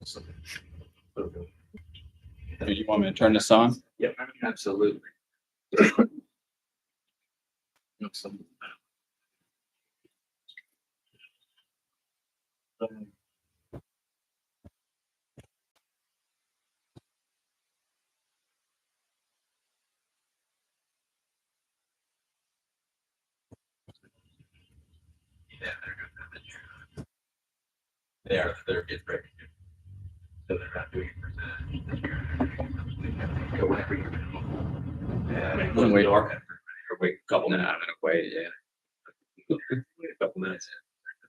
Do you want me to turn this on? Yep, absolutely. They're good for everything. So they're not doing it for the go whenever you Wait. wait a couple minutes. I'm gonna wait. Yeah, Wait a couple minutes.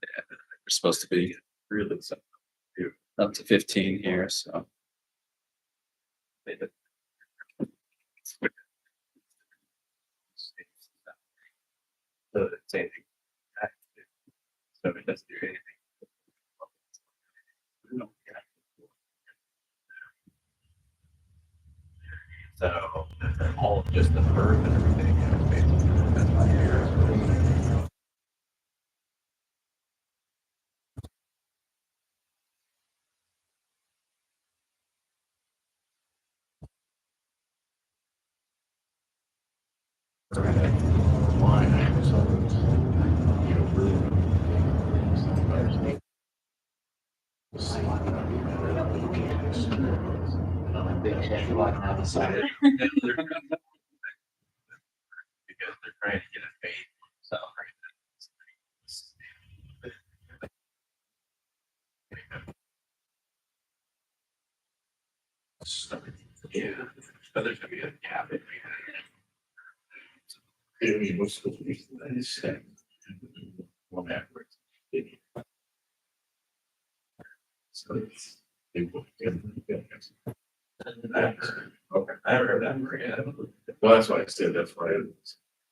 we're supposed to be Really something. up to 15 here, so. So it's anything. So it doesn't do anything. So all of just the earth and everything. That's my fear. Because they're trying to get a fade. So yeah, so there's gonna be a gap in one backwards. So it's okay. I haven't heard that before yet. Well, that's why I said that's why I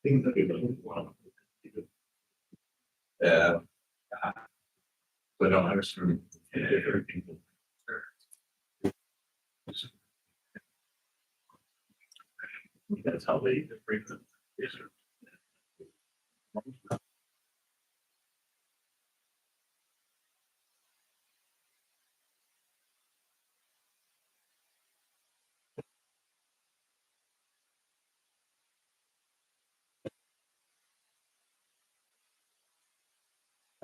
think that yeah. But I don't understand different people. That's how they bring them.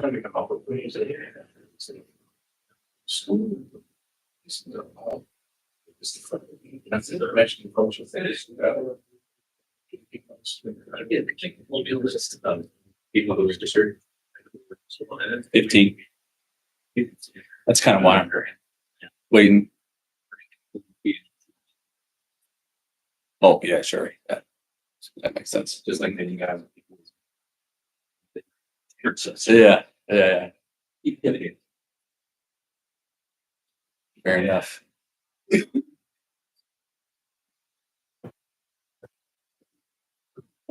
Trying to come up with ways of school. That's the Mexican culture. We'll be a list of people who registered. 15. That's kind of why I'm waiting. Oh, yeah, sure. That makes sense. Just like many guys. Yeah. Fair enough.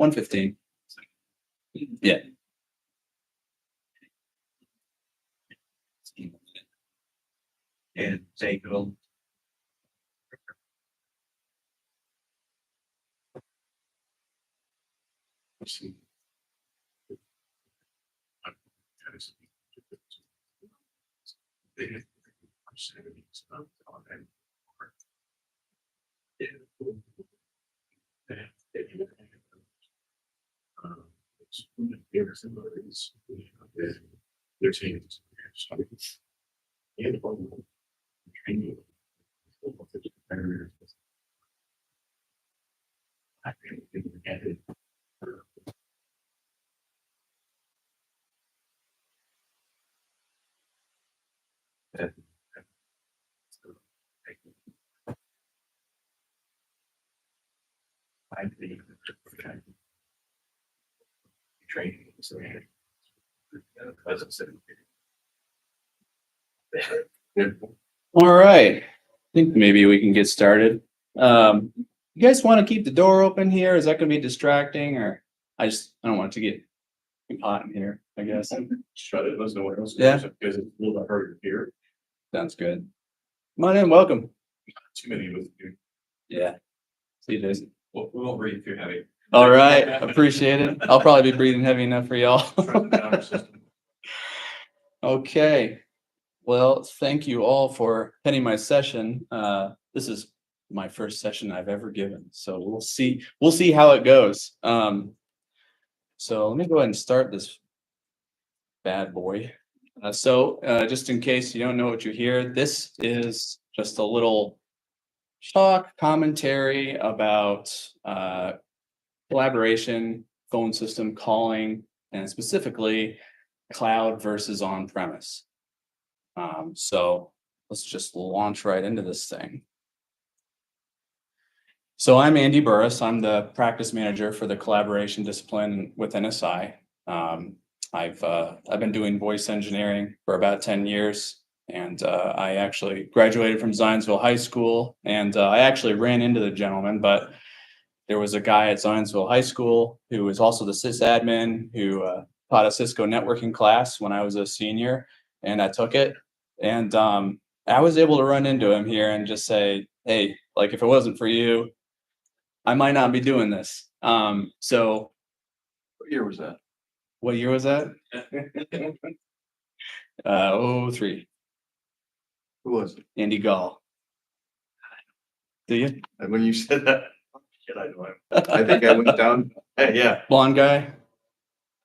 $115. Yeah. And take them. Their changes. I think it. I think training. All right. I think maybe we can get started. You guys want to keep the door open here? Is that going to be distracting, or I don't want it to get too hot in here, I guess. Shut it. There's nowhere else. Yeah. Because it's a little bit harder to hear. Sounds good. Come on in. Welcome. Too many of us do. Yeah. See you, Jason. We won't breathe too heavy. All right. Appreciate it. I'll probably be breathing heavy enough for y'all. Okay. Well, thank you all for attending my session. This is my first session I've ever given, so we'll see. We'll see how it goes. So let me go ahead and start this bad boy. Just in case you don't know what you hear, this is just a little talk commentary about collaboration, phone system calling, and specifically cloud versus on-premise. So let's just launch right into this thing. So I'm Andy Burris. I'm the practice manager for the collaboration discipline with NSI. I've been doing voice engineering for about 10 years, and I actually graduated from Zionsville High School, and I actually ran into the gentleman, but there was a guy at Zionsville High School who was also the sysadmin who taught a Cisco networking class when I was a senior, and I took it. And I was able to run into him here and just say, hey, like if it wasn't for you, I might not be doing this. So What year was that? what year was that? 03. Who was it? Andy Gall. Do you? And when you said that, shit, I know him. I think I went down. Yeah. Blonde guy?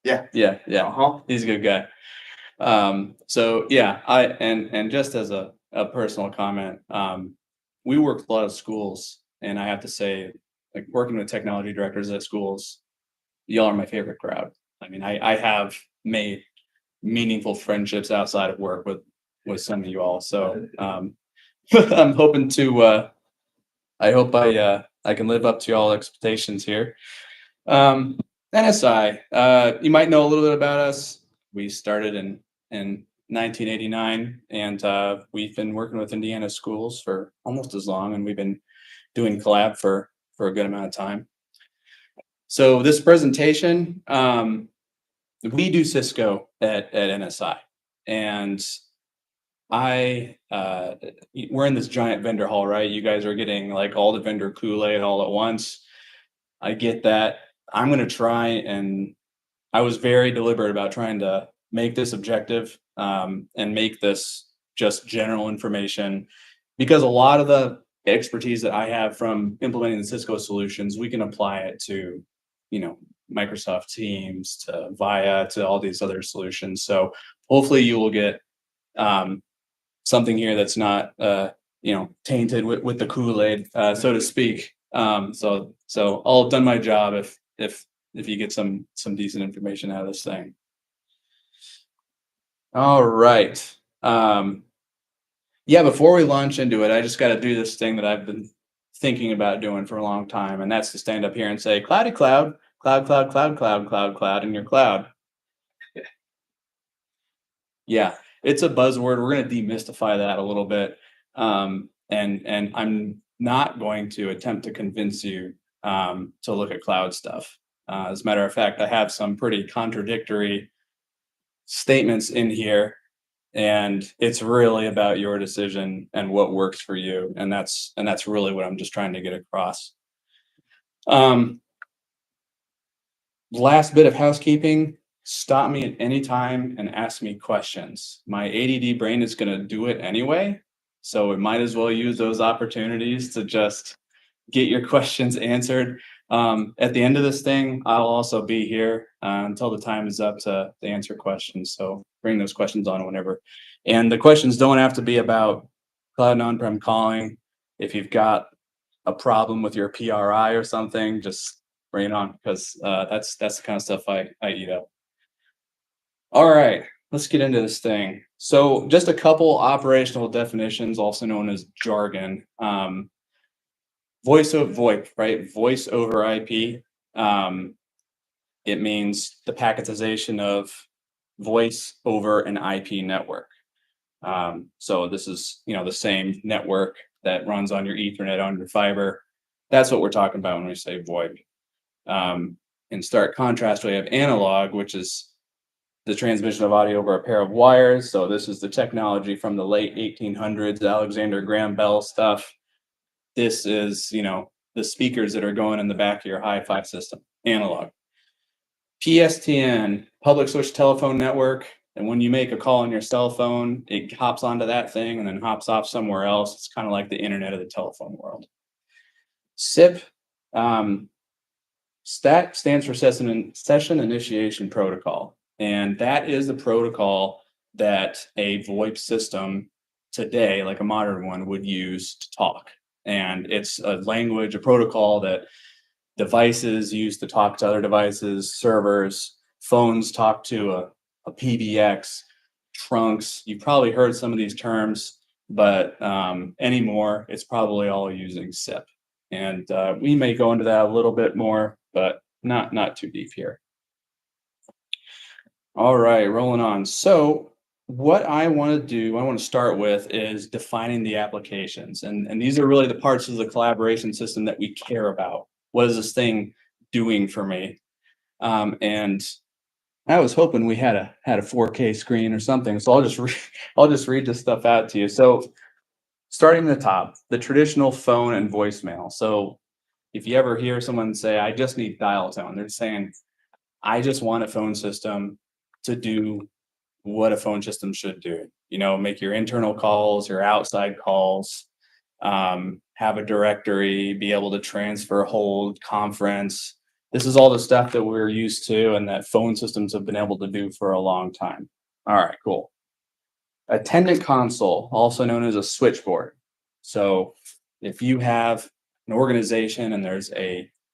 Yeah. Yeah. Uh-huh. He's a good guy. So yeah, and just as a personal comment, we work with a lot of schools, and I have to say, like working with technology directors at schools, y'all are my favorite crowd. I mean, I have made meaningful friendships outside of work with some of you all. So I'm hoping to I hope I can live up to all expectations here. NSI, you might know a little bit about us. We started in 1989, and we've been working with Indiana schools for almost as long, and we've been doing collab for a good amount of time. So this presentation, we do Cisco at NSI, and we're in this giant vendor hall, right? You guys are getting like all the vendor Kool-Aid all at once. I get that. I'm going to try, and I was very deliberate about trying to make this objective and make this just general information, because a lot of the expertise that I have from implementing the Cisco solutions, we can apply it to, Microsoft Teams, to Via, to all these other solutions. So hopefully you will get something here that's not, tainted with the Kool-Aid, so to speak. So I'll have done my job if you get some decent information out of this thing. All right. Yeah, before we launch into it, I just got to do this thing that I've been thinking about doing for a long time, and that's to stand up here and say, cloudy cloud, cloud, cloud, cloud, cloud, cloud, cloud in your cloud. Yeah, it's a buzzword. We're going to demystify that a little bit. And I'm not going to attempt to convince you to look at cloud stuff. As a matter of fact, I have some pretty contradictory statements in here, and it's really about your decision and what works for you. And that's really what I'm just trying to get across. Last bit of housekeeping. Stop me at any time and ask me questions. My ADD brain is going to do it anyway, so we might as well use those opportunities to just get your questions answered. At the end of this thing, I'll also be here until the time is up to answer questions. So bring those questions on whenever. And the questions don't have to be about cloud and on-prem calling. If you've got a problem with your PRI or something, just bring it on, because that's the kind of stuff I eat up. All right, let's get into this thing. So just a couple operational definitions, also known as jargon. Voice over VoIP, right? Voice over IP. It means the packetization of voice over an IP network. So this is, the same network that runs on your Ethernet, on your fiber. That's what we're talking about when we say VoIP. In stark contrast, we have analog, which is the transmission of audio over a pair of wires. So this is the technology from the late 1800s, Alexander Graham Bell stuff. This is, the speakers that are going in the back of your hi-fi system, analog. PSTN, public switch telephone network. And when you make a call on your cell phone, it hops onto that thing and then hops off somewhere else. It's kind of like the internet of the telephone world. SIP, STAT stands for Session Initiation Protocol. And that is the protocol that a VoIP system today, like a modern one, would use to talk. And it's a language, a protocol that devices use to talk to other devices, servers, phones talk to a PBX, trunks. You've probably heard some of these terms, but anymore, it's probably all using SIP. And we may go into that a little bit more, but not too deep here. All right, rolling on. So what I want to do, I want to start with is defining the applications. And these are really the parts of the collaboration system that we care about. What is this thing doing for me? And I was hoping we had a 4K screen or something. So I'll just read this stuff out to you. So starting at the top, the traditional phone and voicemail. So if you ever hear someone say, I just need dial tone, they're saying, I just want a phone system to do what a phone system should do. You know, make your internal calls, your outside calls, have a directory, be able to transfer, hold, conference. This is all the stuff that we're used to and that phone systems have been able to do for a long time. All right, cool. Attendant console, also known as a switchboard. So if you have an organization and there's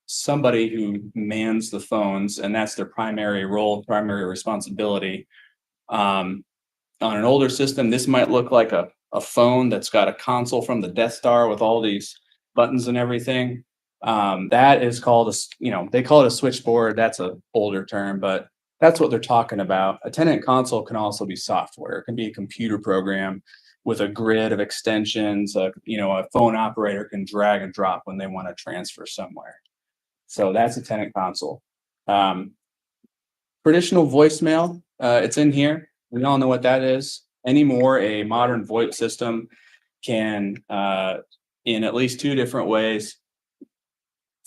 somebody who mans the phones and that's their primary role, primary responsibility. On an older system, this might look like a phone that's got a console from the Death Star with all these buttons and everything. That is called they call it a switchboard. That's an older term, but that's what they're talking about. Attendant console can also be software. It can be a computer program with a grid of extensions. A phone operator can drag and drop when they want to transfer somewhere. So that's attendant console. Traditional voicemail, it's in here. We all know what that is. Anymore, a modern VoIP system can, in at least two different ways,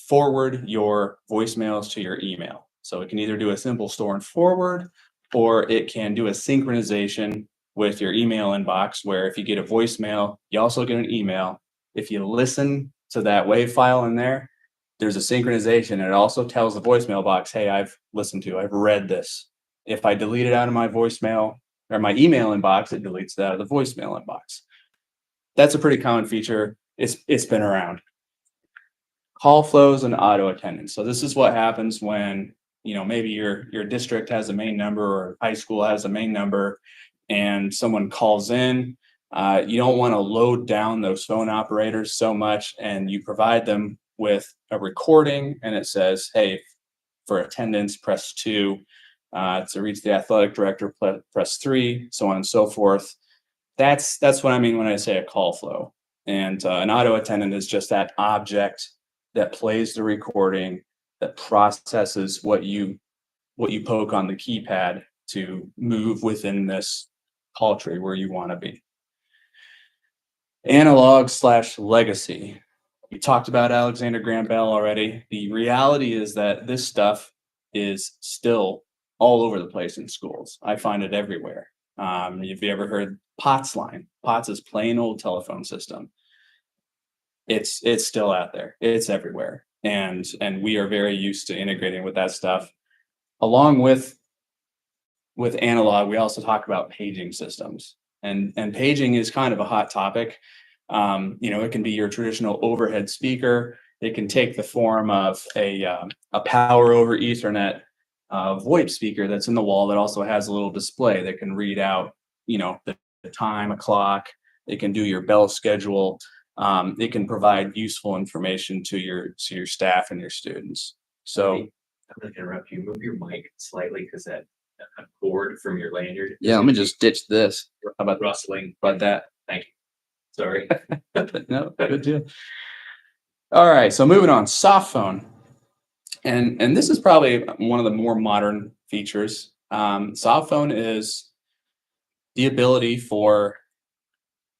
forward your voicemails to your email. So it can either do a simple store and forward, or it can do a synchronization with your email inbox, where if you get a voicemail, you also get an email. If you listen to that WAV file in there, there's a synchronization, and it also tells the voicemail box, hey, I've read this. If I delete it out of my voicemail or my email inbox, it deletes it out of the voicemail inbox. That's a pretty common feature. It's been around. Call flows and auto attendance. So this is what happens when, maybe your district has a main number or high school has a main number and someone calls in. You don't want to load down those phone operators so much, and you provide them with a recording, and it says, hey, for attendance, press 2. To reach the athletic director, press 3, so on and so forth. That's what I mean when I say a call flow. And an auto attendant is just that object that plays the recording, that processes what you poke on the keypad to move within this call tree where you want to be. Analog/legacy. We talked about Alexander Graham Bell already. The reality is that this stuff is still all over the place in schools. I find it everywhere. Have you ever heard POTS line? POTS is plain old telephone system. It's still out there. It's everywhere. And we are very used to integrating with that stuff. Along with analog, we also talk about paging systems. And paging is kind of a hot topic. It can be your traditional overhead speaker. It can take the form of a power over Ethernet VoIP speaker that's in the wall that also has a little display that can read out, the time, a clock. It can do your bell schedule. It can provide useful information to your staff and your students. So I'm going to interrupt you. Move your mic slightly because that cord from your lanyard. Yeah, let me just ditch this. How about rustling? About that? Thank you. Sorry. No, good deal. All right, so moving on, soft phone. And this is probably one of the more modern features. Soft phone is the ability for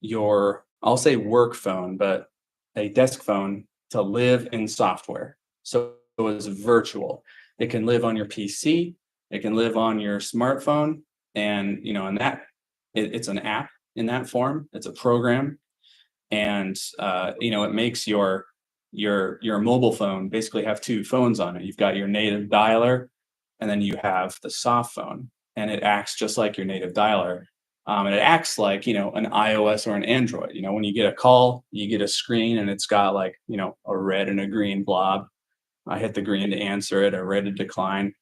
your, I'll say work phone, but a desk phone to live in software. So it's virtual. It can live on your PC. It can live on your smartphone. And in that, it's an app in that form. It's a program, and it makes your mobile phone basically have two phones on it. You've got your native dialer, and then you have the soft phone, and it acts just like your native dialer. And it acts like an iOS or an Android. When you get a call, you get a screen, and it's got like a red and a green blob. I hit the green to answer it, a red to decline.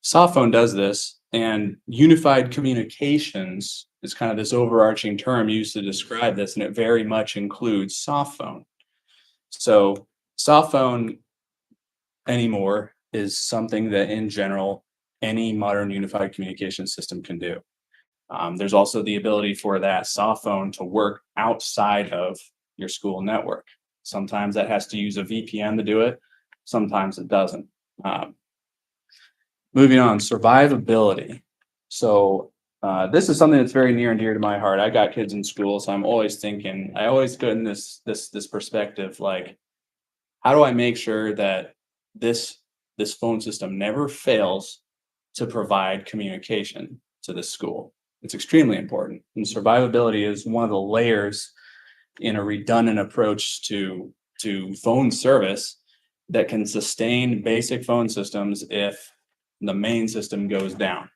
Softphone does this, and unified communications is kind of this overarching term used to describe this, and it very much includes softphone. So, softphone anymore is something that, in general, any modern unified communication system can do. There's also the ability for that softphone to work outside of your school network. Sometimes that has to use a VPN to do it, sometimes it doesn't. Um, Moving on, survivability. So this is something that's very near and dear to my heart. I got kids in school, so I'm always thinking. I always go in this perspective, like, how do I make sure that this phone system never fails to provide communication to this school? It's extremely important, and survivability is one of the layers in a redundant approach to phone service that can sustain basic phone systems if the main system goes down.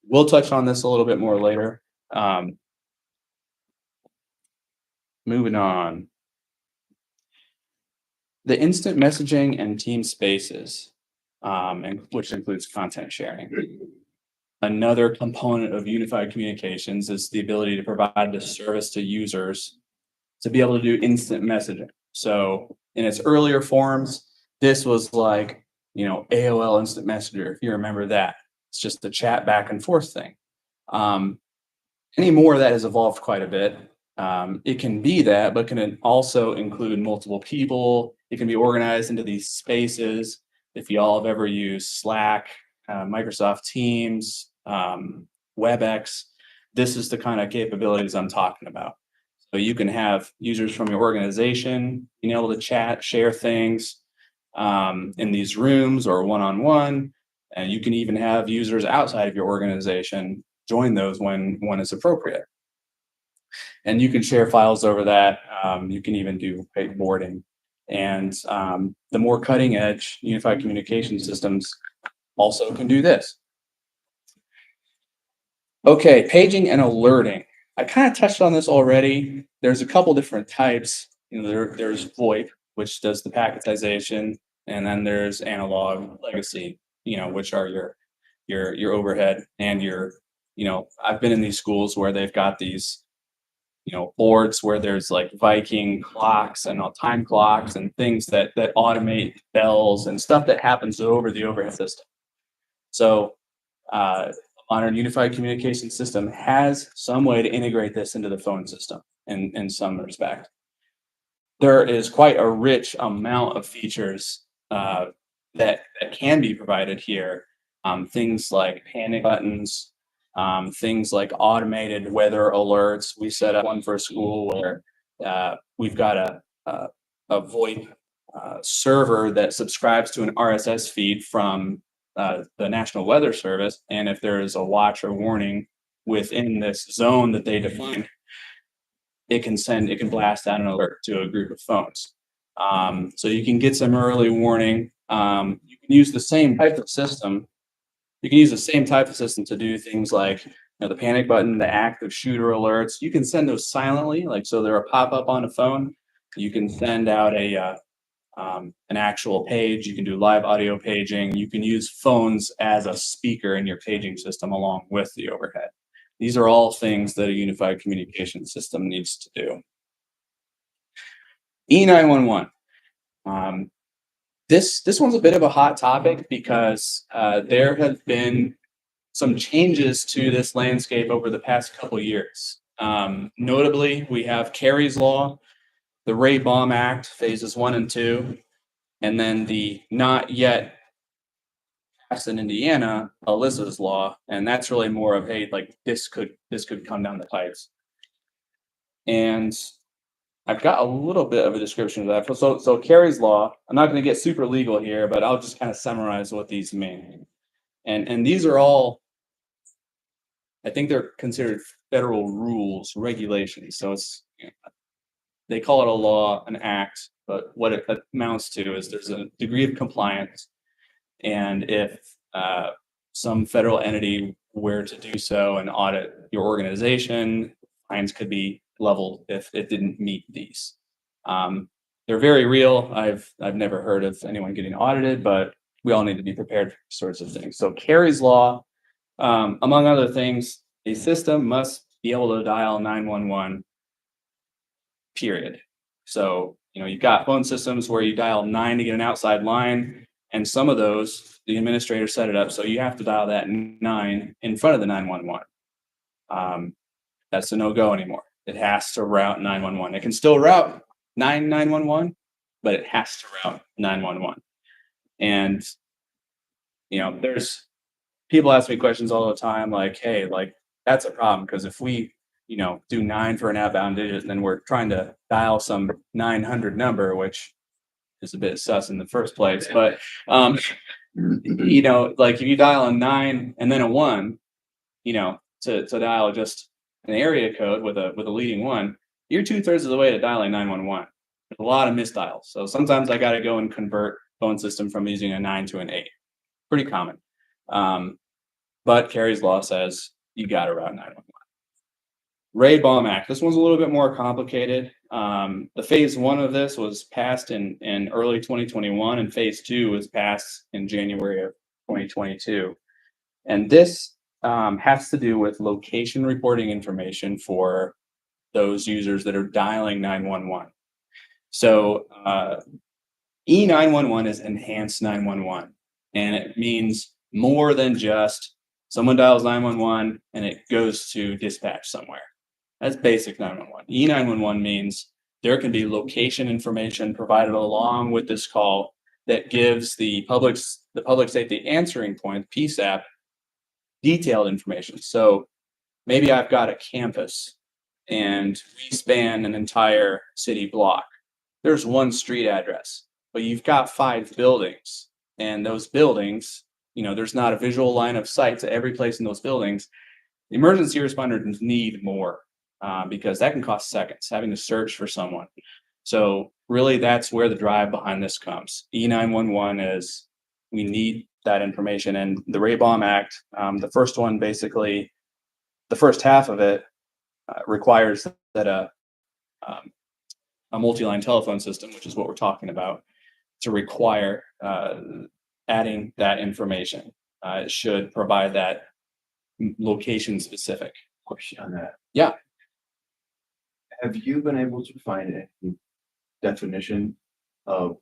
We'll touch on this a little bit more later. Um, Moving on. The instant messaging and team spaces, and which includes content sharing. Another component of unified communications is the ability to provide the service to users to be able to do instant messaging. So in its earlier forms, this was like, AOL Instant Messenger, if you remember that. It's just the chat back and forth thing. Anymore, that has evolved quite a bit. It can be that, but can also include multiple people. It can be organized into these spaces. If y'all have ever used Slack, Microsoft Teams, WebEx, this is the kind of capabilities I'm talking about. So you can have users from your organization being able to chat, share things in these rooms or one-on-one. And you can even have users outside of your organization join those when it's appropriate. And you can share files over that. You can even do boarding. And the more cutting edge unified communication systems also can do this. Okay, paging and alerting. I kind of touched on this already. There's a couple different types. There's VoIP, which does the packetization, and then there's analog legacy, which are your overhead and I've been in these schools where they've got these, boards where there's like Viking clocks and time clocks and things that automate bells and stuff that happens over the overhead system. So modern unified communication system has some way to integrate this into the phone system in some respect. There is quite a rich amount of features that can be provided here. Things like panic buttons, things like automated weather alerts. We set up one for a school where we've got a VoIP server that subscribes to an RSS feed from the National Weather Service, and if there is a watch or warning within this zone that they define, it can blast out an alert to a group of phones. So you can get some early warning. You can use the same type of system. You can use the same type of system to do things like the panic button, the active shooter alerts. You can send those silently, like so they're a pop-up on a phone. You can send out an actual page. You can do live audio paging. You can use phones as a speaker in your paging system along with the overhead. These are all things that a unified communication system needs to do. E911. This one's a bit of a hot topic because there have been some changes to this landscape over the past couple of years. Notably, we have Kerry's Law, the Ray Baum Act, phases 1 and 2, and then the not yet passed in Indiana, Alyssa's Law, and that's really more of, hey, like this could come down the pipes. And I've got a little bit of a description of that. So Kerry's Law, I'm not going to get super legal here, but I'll just kind of summarize what these mean. And these are all I think they're considered federal rules, regulations. So it's, they call it a law, an act, but what it amounts to is there's a degree of compliance. And if some federal entity were to do so and audit your organization, fines could be leveled if it didn't meet these. They're very real. I've never heard of anyone getting audited, but we all need to be prepared for these sorts of things. So Carey's law, among other things, a system must be able to dial 911, period. So, you've got phone systems where you dial 9 to get an outside line, and some of those, the administrator set it up so you have to dial that 9 in front of the 911. That's a no-go anymore. It has to route 911. It can still route 911, but it has to route 911. And, there's people ask me questions all the time like, hey, like, that's a problem because if we, do 9 for an outbound digit and then we're trying to dial some 900 number, which is a bit sus in the first place, but, like if you dial a 9 and then a 1, to dial just an area code with a leading 1, you're 2/3 of the way to dialing 911. There's a lot of misdials. So sometimes I got to go and convert phone system from using a 9 to an 8. Pretty common. But Carey's law says you got to route 911. Ray-Baum Act. This one's a little bit more complicated. The phase 1 of this was passed in early 2021, and phase 2 was passed in January of 2022. And this has to do with location reporting information for those users that are dialing 911. So E911 is enhanced 911, and it means more than just someone dials 911 and it goes to dispatch somewhere. That's basic 911. E911 means there can be location information provided along with this call that gives the public safety answering point, PSAP, detailed information. So maybe I've got a campus and we span an entire city block. There's one street address, but you've got 5 buildings, and those buildings, there's not a visual line of sight to every place in those buildings. The emergency responders need more because that can cost seconds having to search for someone. So really that's where the drive behind this comes. E911 is, we need that information. And the Ray-Baum Act, the first one, basically, the first half of it requires that a multi-line telephone system, which is what we're talking about, to require adding that information. It should provide that location specific. Question on that. Yeah. Have you been able to find any definition of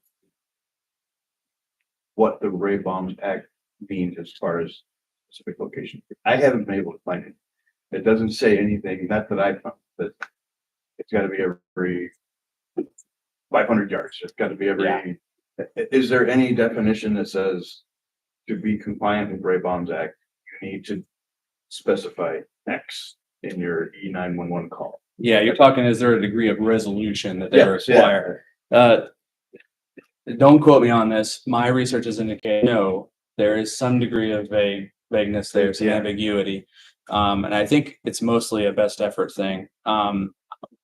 what the Ray-Baum Act means as far as specific location? I haven't been able to find it. It doesn't say anything, not that I found, but it's got to be every 500 yards. It's got to be every. Yeah. Is there any definition that says to be compliant with Ray-Baum's Act, you need to specify X in your E911 call? Yeah, you're talking, is there a degree of resolution that they Yes, require? Don't quote me on this. My research has indicated no, there is some degree of vagueness there, some ambiguity. And I think it's mostly a best effort thing.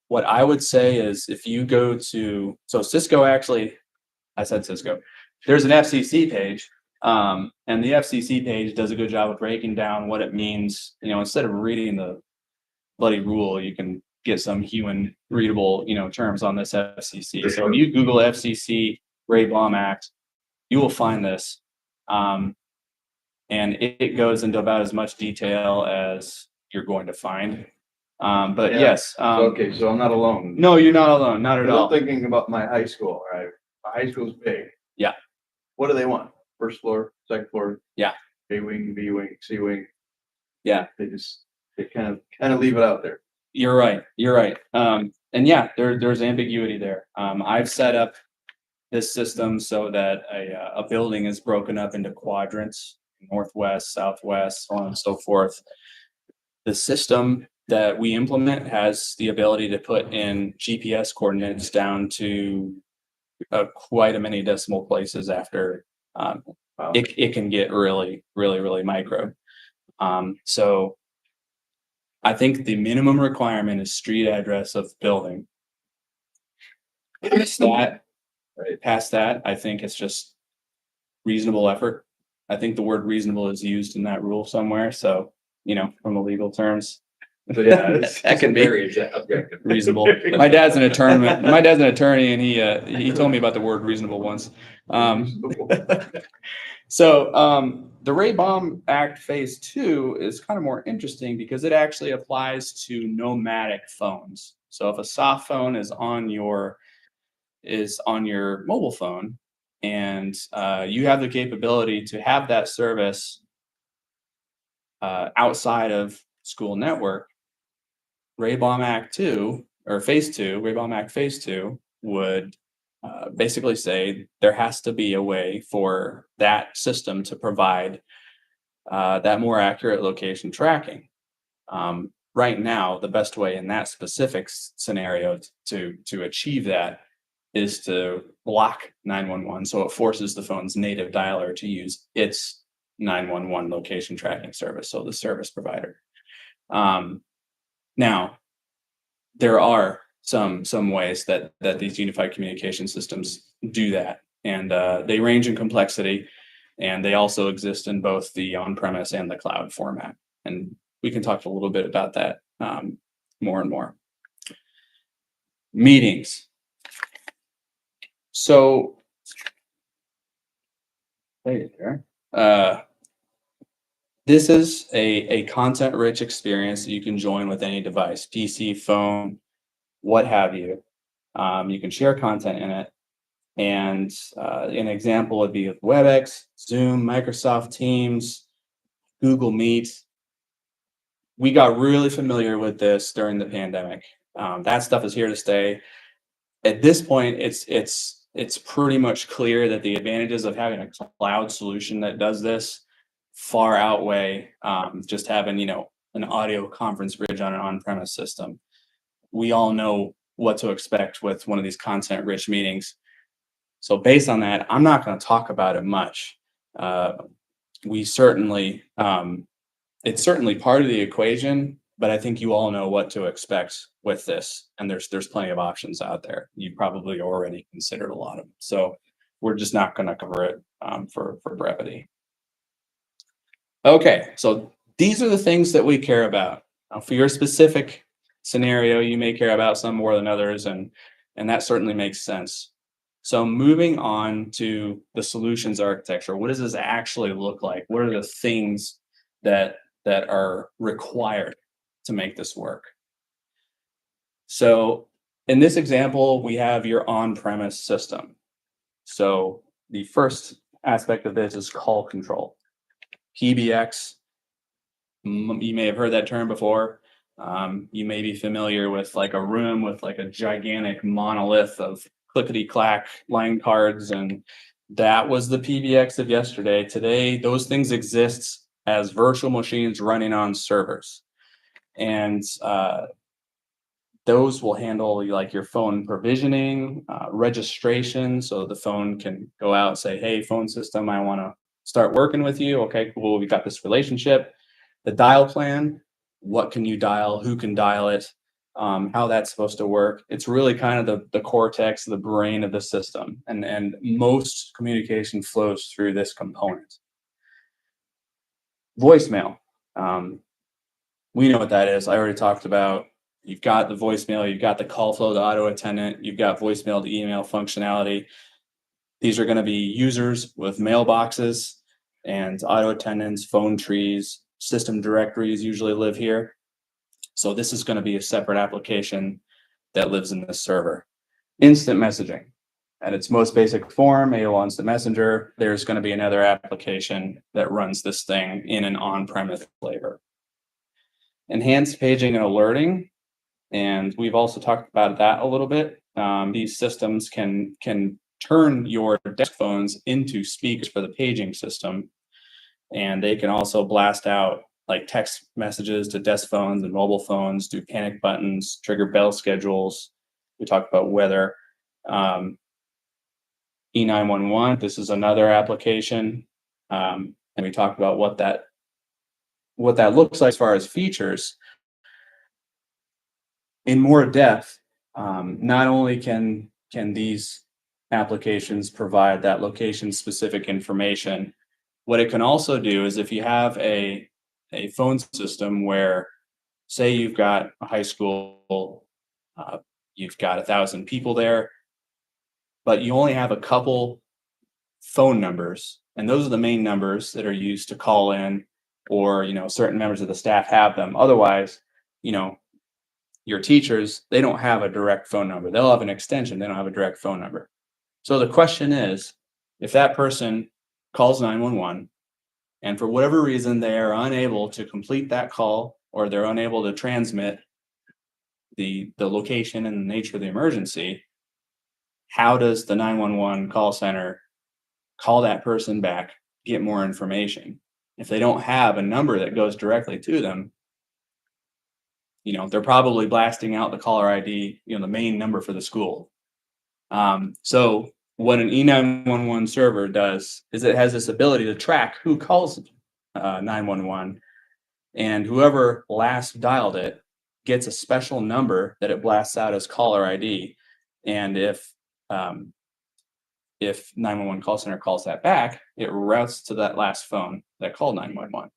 What I would say is if you go to, so Cisco actually, I said Cisco, there's an FCC page, and the FCC page does a good job of breaking down what it means. Instead of reading the bloody rule, you can get some human readable, terms on this FCC. So if you Google FCC Ray-Baum Act, you will find this. And it goes into about as much detail as you're going to find. But yeah. Yes. Okay, so I'm not alone. No, you're not alone. Not at all. I'm thinking about my high school, right? My high school's big. Yeah. What do they want? First floor, second floor? Yeah. A wing, B wing, C wing. Yeah. They kind of leave it out there. You're right. And yeah, there's ambiguity there. I've set up this system so that a building is broken up into quadrants, northwest, southwest, so on and so forth. The system that we implement has the ability to put in GPS coordinates down to quite a many decimal places after it can get really, really, really micro. So I think the minimum requirement is street address of building. Past that, I think it's just reasonable effort. I think the word reasonable is used in that rule somewhere. So, from the legal terms, So yeah, that can be very objective. reasonable. My dad's an attorney, and he told me about the word reasonable once. So the Ray-Baum Act Phase 2 is kind of more interesting because it actually applies to nomadic phones. So if a soft phone is on your mobile phone, and you have the capability to have that service outside of school network, Ray-Baum Act 2 or Phase 2, Ray-Baum Act Phase 2 would basically say there has to be a way for that system to provide that more accurate location tracking. Right now, the best way in that specific scenario to achieve that is to block 911. So it forces the phone's native dialer to use its 911 location tracking service, so the service provider. Now, there are some ways that these unified communication systems do that, and they range in complexity, and they also exist in both the on-premise and the cloud format. And we can talk a little bit about that more and more. Meetings. So, this is a content-rich experience that you can join with any device, PC, phone, what have you. You can share content in it. And an example would be WebEx, Zoom, Microsoft Teams, Google Meet. We got really familiar with this during the pandemic. That stuff is here to stay. At this point, it's pretty much clear that the advantages of having a cloud solution that does this far outweigh just having an audio conference bridge on an on-premise system. We all know what to expect with one of these content-rich meetings. So based on that, I'm not going to talk about it much. It's certainly part of the equation, but I think you all know what to expect with this, and there's plenty of options out there. You probably already considered a lot of them, so we're just not going to cover it for brevity. Okay, so these are the things that we care about. Now, for your specific scenario, you may care about some more than others, and that certainly makes sense. So moving on to the solutions architecture, what does this actually look like? What are the things that are required to make this work? So in this example, we have your on-premise system. So the first aspect of this is call control. PBX, you may have heard that term before. You may be familiar with like a room with like a gigantic monolith of clickety-clack line cards, and that was the PBX of yesterday. Today, those things exist as virtual machines running on servers, and those will handle like your phone provisioning, registration, so the phone can go out and say, hey, phone system, I want to start working with you. Okay, cool, we got this relationship. The dial plan, what can you dial, who can dial it, how that's supposed to work. It's really kind of the cortex, the brain of the system, and most communication flows through this component. Voicemail, we know what that is. I already talked about. You've got the voicemail, you've got the call flow to auto attendant, you've got voicemail to email functionality. These are going to be users with mailboxes and auto attendants, phone trees, system directories usually live here. So this is going to be a separate application that lives in this server. Instant messaging. At its most basic form, AOL Instant Messenger, there's going to be another application that runs this thing in an on-premise flavor. Enhanced paging and alerting, and we've also talked about that a little bit. These systems can turn your desk phones into speakers for the paging system, and they can also blast out like text messages to desk phones and mobile phones, do panic buttons, trigger bell schedules. We talked about weather. E911, this is another application, and we talked about what that looks like as far as features. in more depth, not only can these applications provide that location specific information, what it can also do is if you have a phone system where, say you've got a high school, you've got 1,000 people there, but you only have a couple phone numbers, and those are the main numbers that are used to call in, or certain members of the staff have them. Otherwise, you know, your teachers, they don't have a direct phone number. They'll have an extension, they don't have a direct phone number. So the question is, if that person calls 911 and for whatever reason they are unable to complete that call, or they're unable to transmit the location and the nature of the emergency, how does the 911 call center call that person back, get more information? If they don't have a number that goes directly to them, they're probably blasting out the caller ID, the main number for the school. So what an E911 server does is it has this ability to track who calls 911, and whoever last dialed it gets a special number that it blasts out as caller ID. And if 911 call center calls that back, it routes to that last phone that called 911.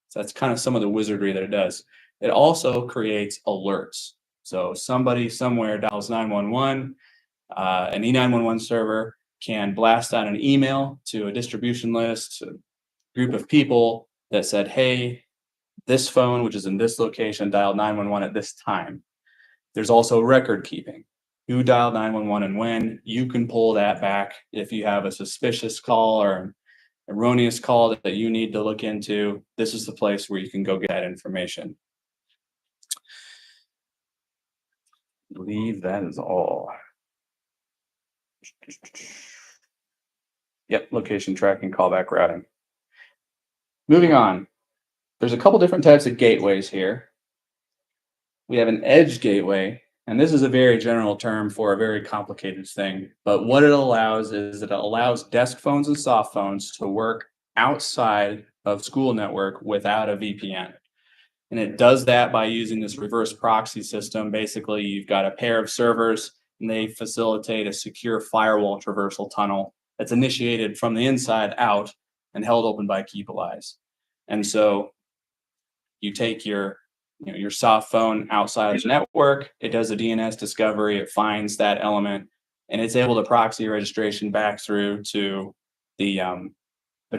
So that's kind of some of the wizardry that it does. It also creates alerts. So somebody somewhere dials 911, an E911 server can blast out an email to a distribution list, a group of people that said, hey, this phone, which is in this location, dialed 911 at this time. There's also record keeping. Who dialed 911 and when? You can pull that back if you have a suspicious call or an erroneous call that you need to look into. This is the place where you can go get that information. I believe that is all. Yep, location tracking, callback routing. Moving on. There's a couple different types of gateways here. We have an edge gateway, and this is a very general term for a very complicated thing. But what it allows is it allows desk phones and soft phones to work outside of school network without a VPN. And it does that by using this reverse proxy system. Basically, you've got a pair of servers, and they facilitate a secure firewall traversal tunnel that's initiated from the inside out and held open by keep-alize. And so you take your soft phone outside of the network, it does a DNS discovery, it finds that element, and it's able to proxy registration back through to the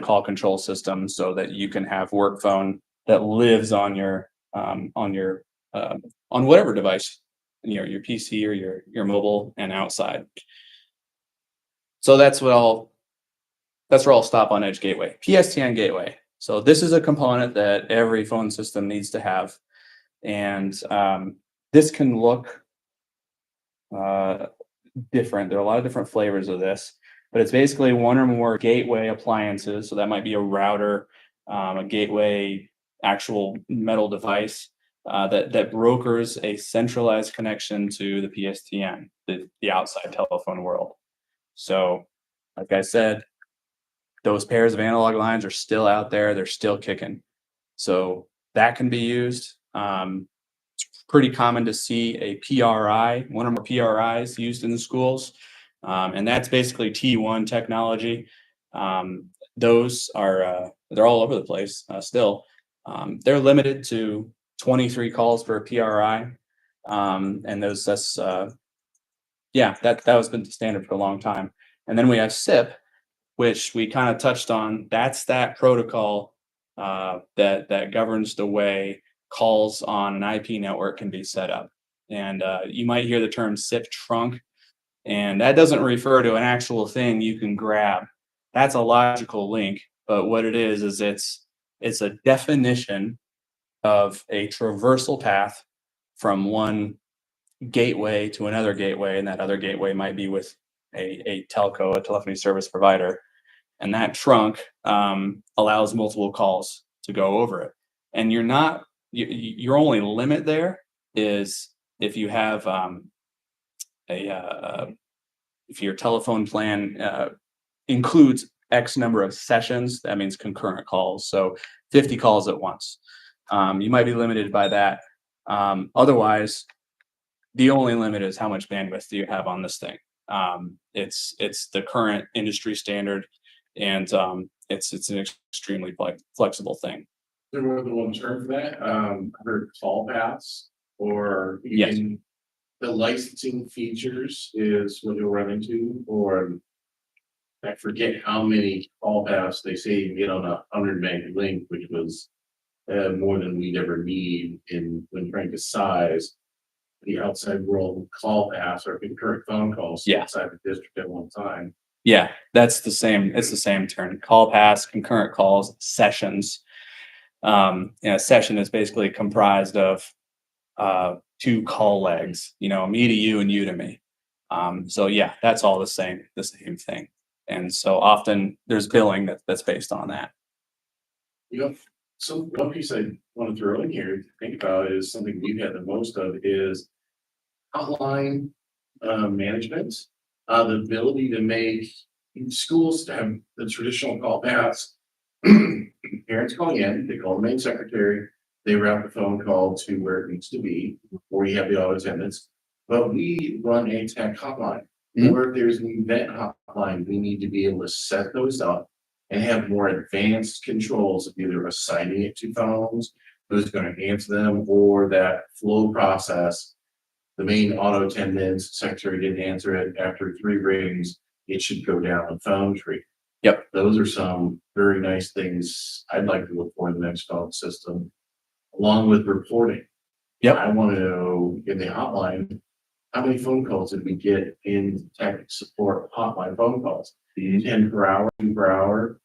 call control system so that you can have work phone that lives on your on whatever device, your PC or your mobile and outside. So that's where I'll stop on Edge Gateway. PSTN Gateway. So this is a component that every phone system needs to have. And this can look different. There are a lot of different flavors of this, but it's basically one or more gateway appliances. So that might be a router, a gateway, actual metal device that brokers a centralized connection to the PSTN, the outside telephone world. So, like I said, those pairs of analog lines are still out there. They're still kicking. So that can be used. It's pretty common to see a PRI, one or more PRIs used in the schools. And that's basically T1 technology. Those are, they're all over the place still. They're limited to 23 calls per PRI. And that was been the standard for a long time. And then we have SIP, which we kind of touched on. That's that protocol that governs the way calls on an IP network can be set up. And you might hear the term SIP trunk, and that doesn't refer to an actual thing you can grab. That's a logical link, but what it is it's a definition of a traversal path from one gateway to another gateway, and that other gateway might be with a telco, a telephony service provider. And that trunk allows multiple calls to go over it. And your only limit there is if you have if your telephone plan includes X number of sessions, that means concurrent calls. So 50 calls at once. You might be limited by that. Otherwise, The only limit is how much bandwidth do you have on this thing. It's the current industry standard, and it's an extremely flexible thing. There more than one term for that. I heard call paths or Yes. even the licensing features is what you'll run into, or I forget how many call paths they say you get on a 100 meg link, which was more than we'd ever need in when trying to size the outside world call paths or concurrent phone calls Yeah. outside the district at one time. Yeah, that's the same. It's the same term. Call pass, concurrent calls, sessions. A session is basically comprised of two call legs. Me to you and you to me. So yeah, that's all the same thing. And so often there's billing that's based on that. So one piece I want to throw in here to think about is something we've had the most of is hotline management. The ability to make schools to have the traditional call paths. Parents calling in, they call the main secretary, they route the phone call to where it needs to be, or you have the auto attendants. But we run a tech hotline, or if there's an event hotline, we need to be able to set those up and have more advanced controls of either assigning it to phones, who's going to answer them, or that flow process. The main auto attendants, secretary didn't answer it after 3 rings, it should go down the phone tree. Yep. Those are some very nice things I'd like to look for in the next phone system, along with reporting. Yep. I want to know in the hotline, how many phone calls did we get in tech support hotline phone calls? 10 per hour, 2 per hour.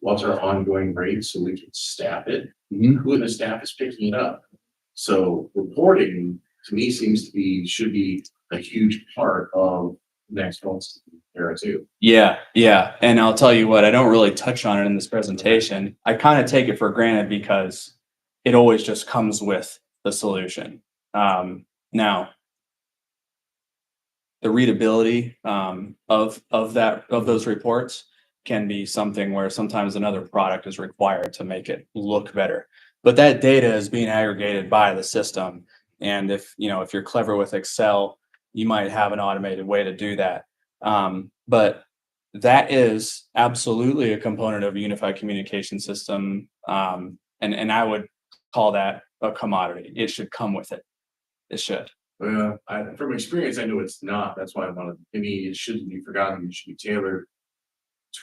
What's our ongoing rate so we can staff it? Who in the staff is picking it up? So reporting to me should be a huge part of next phone system era too. Yeah. And I'll tell you what, I don't really touch on it in this presentation. I kind of take it for granted because it always just comes with the solution. Now, the readability of those reports can be something where sometimes another product is required to make it look better. But that data is being aggregated by the system. And if you're clever with Excel, you might have an automated way to do that. But that is absolutely a component of a unified communication system. And I would call that a commodity. It should come with it. It should. Well, from experience, I know it's not. That's why to me, it shouldn't be forgotten. It should be tailored.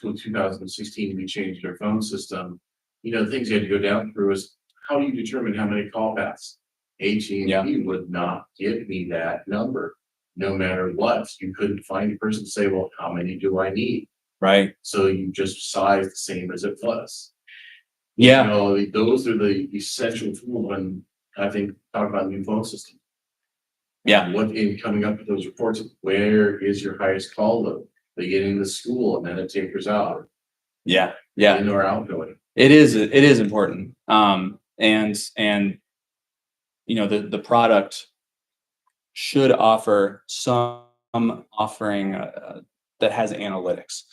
To 2016, we changed our phone system. The things you had to go down through is how do you determine how many call paths? AT&T would not give me that number, no matter what. You couldn't find a person to say, well, how many do I need? Right. So you just size the same as it was. Yeah. Those are the essential tools when I think talk about new phone system. Yeah. What in coming up with those reports, where is your highest call load? They get into school and then it tapers out. Yeah. In or outgoing. It is important. And the product should offer some offering that has analytics.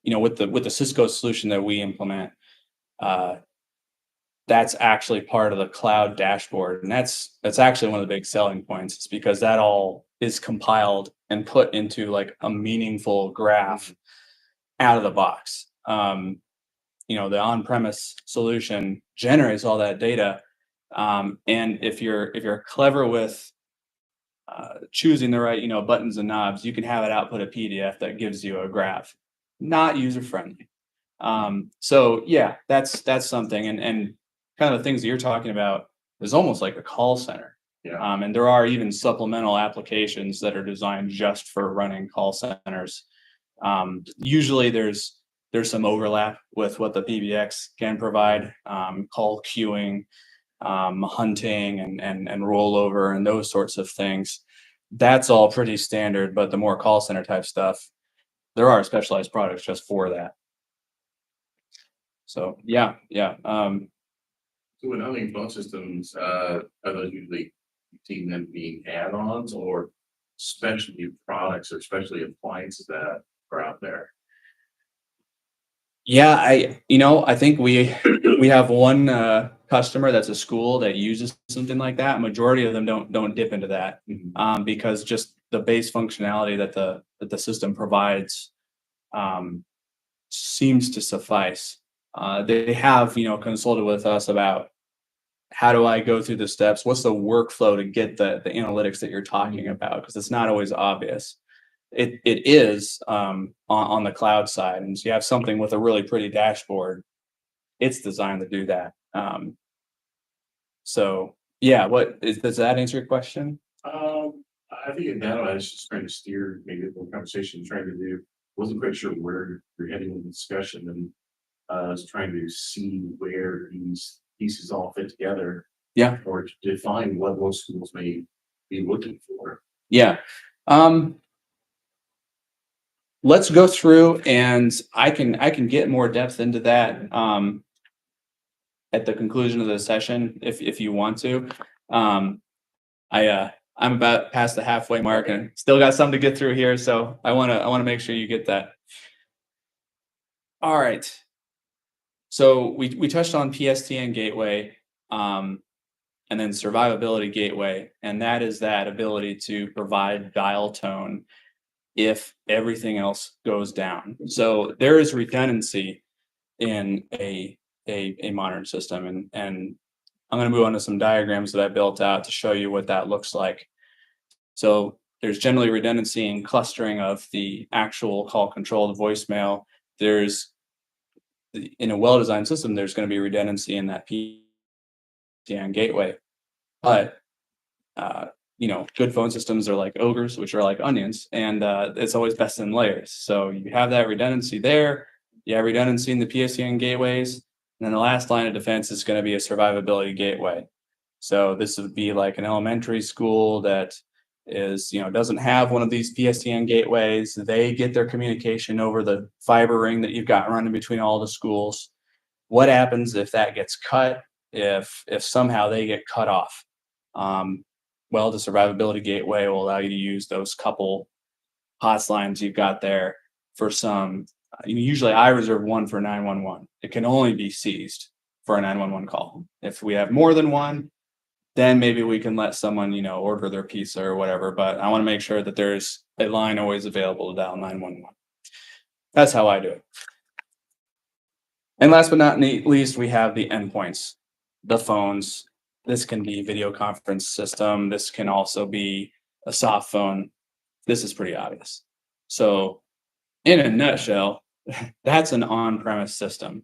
With the Cisco solution that we implement, that's actually part of the cloud dashboard, and that's actually one of the big selling points. It's because that all is compiled and put into like a meaningful graph out of the box. The on-premise solution generates all that data, and if you're clever with choosing the right buttons and knobs, you can have it output a PDF that gives you a graph. Not user friendly. So yeah, that's something, and kind of the things that you're talking about is almost like a call center. Yeah. And there are even supplemental applications that are designed just for running call centers. Usually there's some overlap with what the PBX can provide, call queuing, hunting and rollover and those sorts of things. That's all pretty standard, but the more call center type stuff, there are specialized products just for that. So yeah. So in other phone systems, are those usually seeing them being add-ons or specialty products or specialty appliances that are out there? Yeah, I think we have one customer that's a school that uses something like that. Majority of them don't dip into that, because just the base functionality that the system provides um, seems to suffice. They have consulted with us about how do I go through the steps? What's the workflow to get the analytics that you're talking about? Because it's not always obvious. It is on the cloud side, and so you have something with a really pretty dashboard. It's designed to do that. So yeah, does that answer your question? I think in that I was just trying to steer maybe the conversation, trying to do, wasn't quite sure where you're heading in the discussion, and I was trying to see where these pieces all fit together, Yeah, or to define what most schools may be looking for. yeah. Um, let's go through, and I can get more depth into that at the conclusion of the session if you want to. Um, I'm about past the halfway mark and still got some to get through here, so I wanna make sure you get that. All right. So we touched on PSTN gateway, um, and then survivability gateway, and that is that ability to provide dial tone if everything else goes down. So there is redundancy in a modern system, and I'm going to move on to some diagrams that I built out to show you what that looks like. So there's generally redundancy in clustering of the actual call control, the voicemail. There's in a well-designed system, there's going to be redundancy in that PTN gateway. But good phone systems are like ogres, which are like onions, and it's always best in layers. So you have that redundancy there. You have redundancy in the PSTN gateways, and then the last line of defense is going to be a survivability gateway. So this would be like an elementary school that is, doesn't have one of these PSTN gateways. They get their communication over the fiber ring that you've got running between all the schools. What happens if that gets cut? If somehow they get cut off? Um, well, the survivability gateway will allow you to use those couple POTS lines you've got there for some. Usually, I reserve one for 911. It can only be seized for a 911 call. If we have more than one, then maybe we can let someone, order their pizza or whatever. But I want to make sure that there's a line always available to dial 911. That's how I do it. And last but not least, we have the endpoints, the phones. This can be video conference system. This can also be a soft phone. This is pretty obvious. So in a nutshell, that's an on-premise system.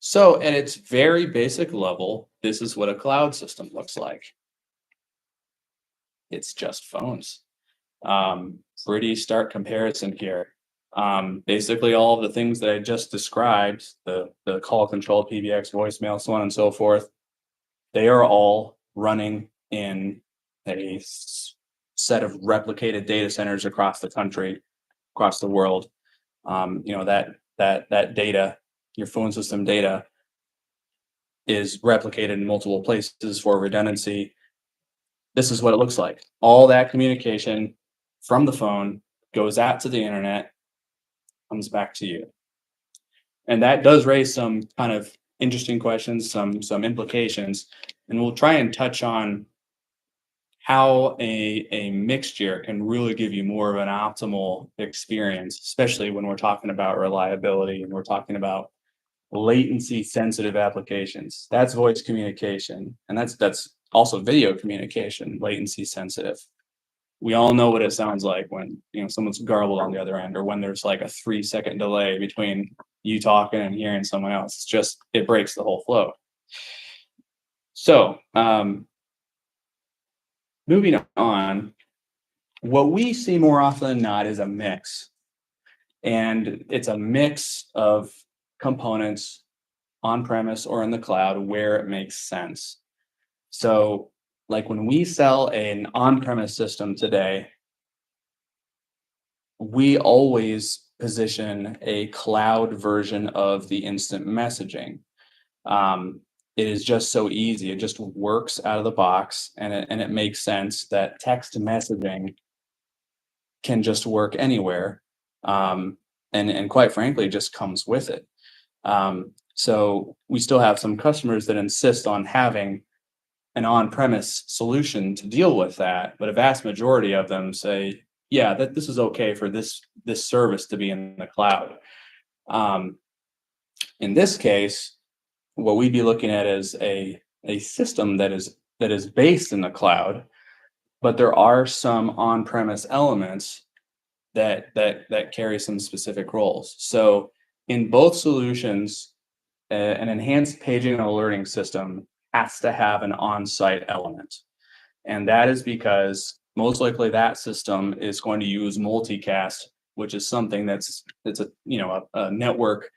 So at its very basic level, this is what a cloud system looks like. It's just phones. Pretty stark comparison here. Basically all of the things that I just described, the call control, PBX, voicemail, so on and so forth, they are all running in a set of replicated data centers across the country, across the world. That data, your phone system data, is replicated in multiple places for redundancy. This is what it looks like. All that communication from the phone goes out to the internet, comes back to you. And that does raise some kind of interesting questions, some implications, and we'll try and touch on how a mixture can really give you more of an optimal experience, especially when we're talking about reliability and we're talking about latency sensitive applications. That's voice communication, and that's also video communication, latency sensitive. We all know what it sounds like when someone's garbled on the other end, or when there's like a 3-second delay between you talking and hearing someone else. It's just, it breaks the whole flow. So moving on, what we see more often than not is a mix, and it's a mix of components on premise or in the cloud where it makes sense. So like when we sell an on-premise system today, we always position a cloud version of the instant messaging. It is just so easy. It just works out of the box, and it makes sense that text messaging can just work anywhere. and quite frankly, just comes with it. So we still have some customers that insist on having an on-premise solution to deal with that, but a vast majority of them say, yeah, that this is okay for this service to be in the cloud. In this case, what we'd be looking at is a system that is based in the cloud, but there are some on-premise elements that carry some specific roles. So in both solutions, an enhanced paging and alerting system has to have an on-site element. And that is because most likely that system is going to use multicast, which is something that's a network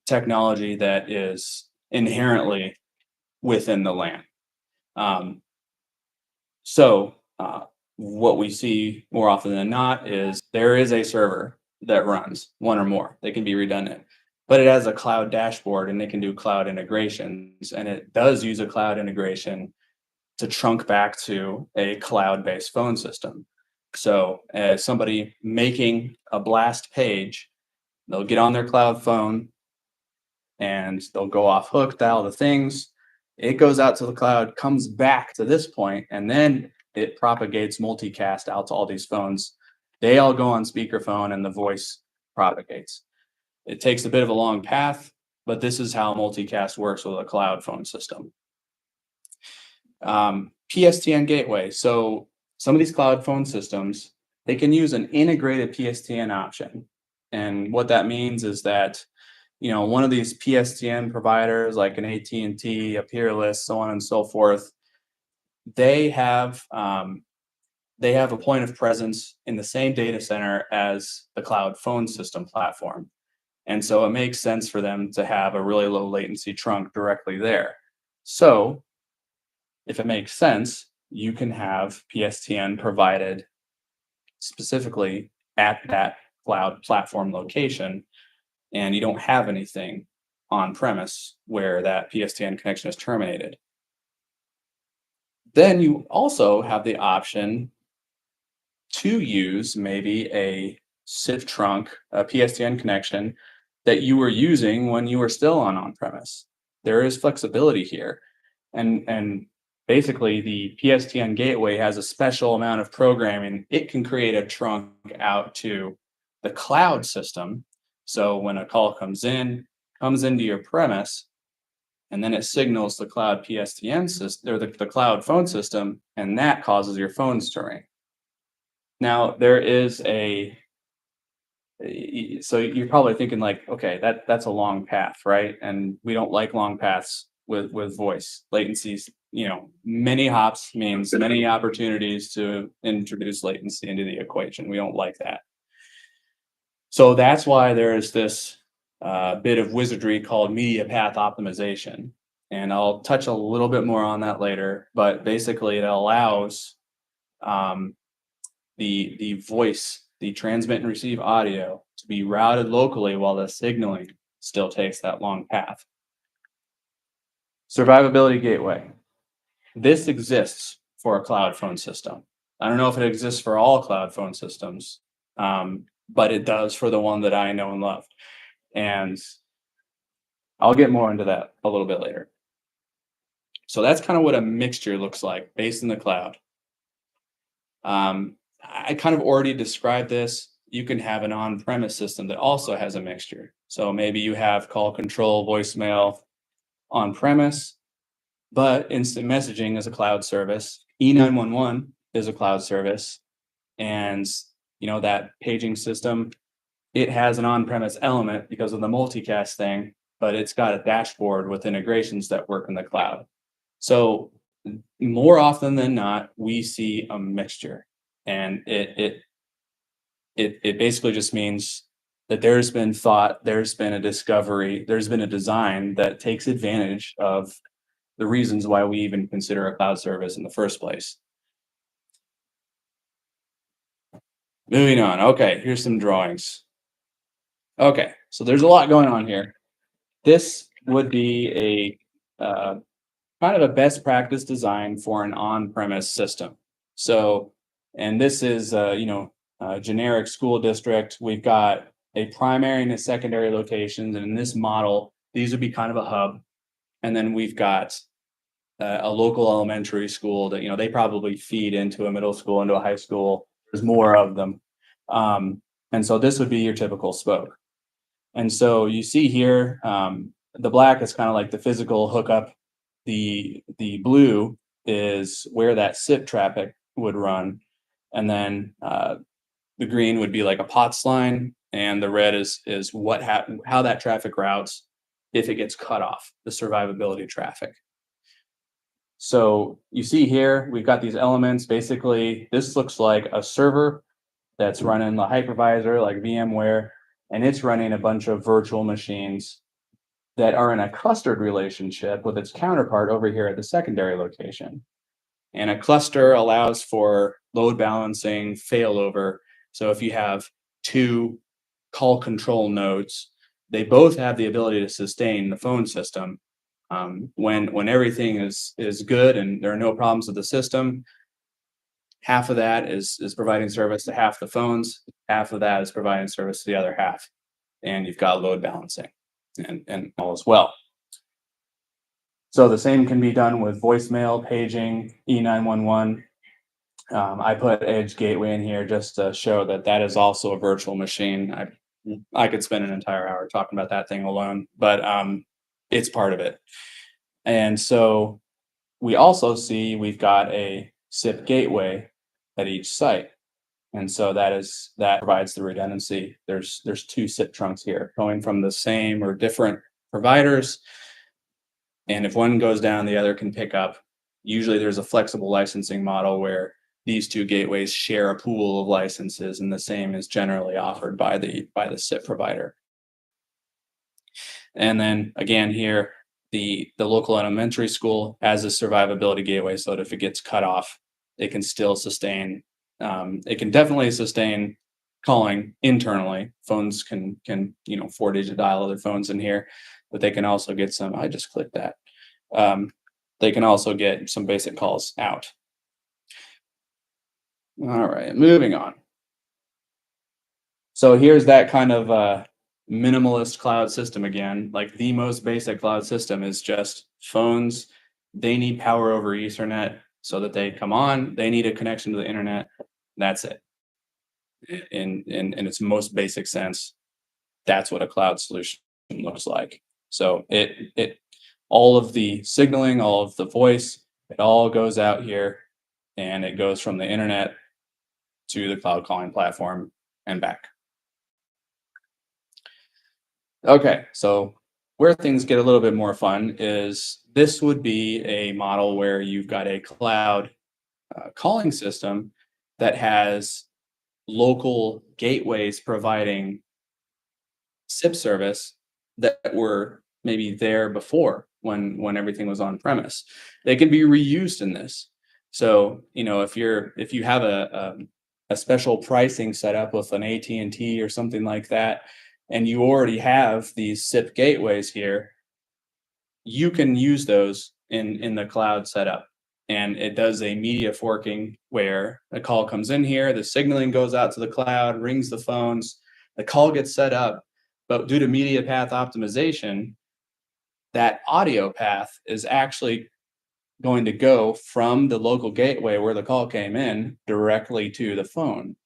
technology that is inherently within the LAN. So what we see more often than not is there is a server that runs one or more. They can be redundant, but it has a cloud dashboard and it can do cloud integrations, and it does use a cloud integration to trunk back to a cloud-based phone system. So as somebody making a blast page, they'll get on their cloud phone and they'll go off hook, dial the things. It goes out to the cloud, comes back to this point, and then it propagates multicast out to all these phones. They all go on speakerphone and the voice propagates. It takes a bit of a long path, but this is how multicast works with a cloud phone system. PSTN gateway. So some of these cloud phone systems, they can use an integrated PSTN option. And what that means is that, one of these PSTN providers like an AT&T, a Peerless, so on and so forth, they have a point of presence in the same data center as the cloud phone system platform. And so it makes sense for them to have a really low latency trunk directly there. So if it makes sense, you can have PSTN provided specifically at that cloud platform location, and you don't have anything on premise where that PSTN connection is terminated. Then you also have the option to use maybe a SIF trunk, a PSTN connection that you were using when you were still on-premise. There is flexibility here. And basically the PSTN gateway has a special amount of programming. It can create a trunk out to the cloud system. So when a call comes into your premise, and then it signals the cloud PSTN system or the cloud phone system, and that causes your phones to ring. Now there is so you're probably thinking like, okay, that's a long path, right? And we don't like long paths with voice latencies. Many hops means many opportunities to introduce latency into the equation. We don't like that. So that's why there is this bit of wizardry called media path optimization. And I'll touch a little bit more on that later, but basically it allows the voice, the transmit and receive audio to be routed locally while the signaling still takes that long path. Survivability gateway. This exists for a cloud phone system. I don't know if it exists for all cloud phone systems, but it does for the one that I know and love. And I'll get more into that a little bit later. So that's kind of what a mixture looks like based in the cloud. I kind of already described this. You can have an on-premise system that also has a mixture. So maybe you have call control, voicemail on-premise, but instant messaging is a cloud service. E911 is a cloud service. And that paging system, it has an on-premise element because of the multicast thing, but it's got a dashboard with integrations that work in the cloud. So more often than not, we see a mixture, and it basically just means that there's been thought, there's been a discovery, there's been a design that takes advantage of the reasons why we even consider a cloud service in the first place. Moving on. Okay, here's some drawings. Okay, so there's a lot going on here. This would be a kind of a best practice design for an on-premise system. So, and this is, a generic school district. We've got a primary and a secondary locations. And in this model, these would be kind of a hub. And then we've got a local elementary school that, they probably feed into a middle school, into a high school. There's more of them. And so this would be your typical spoke. And so you see here, the black is kind of like the physical hookup. The blue is where that SIP traffic would run. And then the green would be like a POTS line, and the red is how that traffic routes if it gets cut off, the survivability traffic. So you see here, we've got these elements. Basically, this looks like a server that's running the hypervisor like VMware, and it's running a bunch of virtual machines that are in a clustered relationship with its counterpart over here at the secondary location. And a cluster allows for load balancing, failover. So if you have two call control nodes, they both have the ability to sustain the phone system. When everything is good and there are no problems with the system, half of that is providing service to half the phones, half of that is providing service to the other half. And you've got load balancing and all as well. So the same can be done with voicemail, paging, E911. I put Edge Gateway in here just to show that is also a virtual machine. I could spend an entire hour talking about that thing alone, but it's part of it. And so we also see we've got a SIP gateway at each site. And so that provides the redundancy. There's two SIP trunks here going from the same or different providers. And if one goes down, the other can pick up. Usually there's a flexible licensing model where these two gateways share a pool of licenses, and the same is generally offered by the SIP provider. And then again here, the local elementary school has a survivability gateway, so that if it gets cut off, it can still sustain. It can definitely sustain calling internally. Phones can 4-digit dial other phones in here, but they can also get some. I just clicked that. They can also get some basic calls out. All right, moving on. So here's that kind of minimalist cloud system again. Like the most basic cloud system is just phones. They need power over Ethernet so that they come on. They need a connection to the internet. That's it. In its most basic sense, that's what a cloud solution looks like. So it all of the signaling, all of the voice, it all goes out here, and it goes from the internet to the cloud calling platform and back. Okay, so where things get a little bit more fun is this would be a model where you've got a cloud calling system that has local gateways providing SIP service that were maybe there before when everything was on premise. They can be reused in this. So if you have a special pricing set up with an AT&T or something like that, and you already have these SIP gateways here, you can use those in the cloud setup. And it does a media forking where a call comes in here, the signaling goes out to the cloud, rings the phones, the call gets set up. But due to media path optimization, that audio path is actually going to go from the local gateway where the call came in directly to the phone.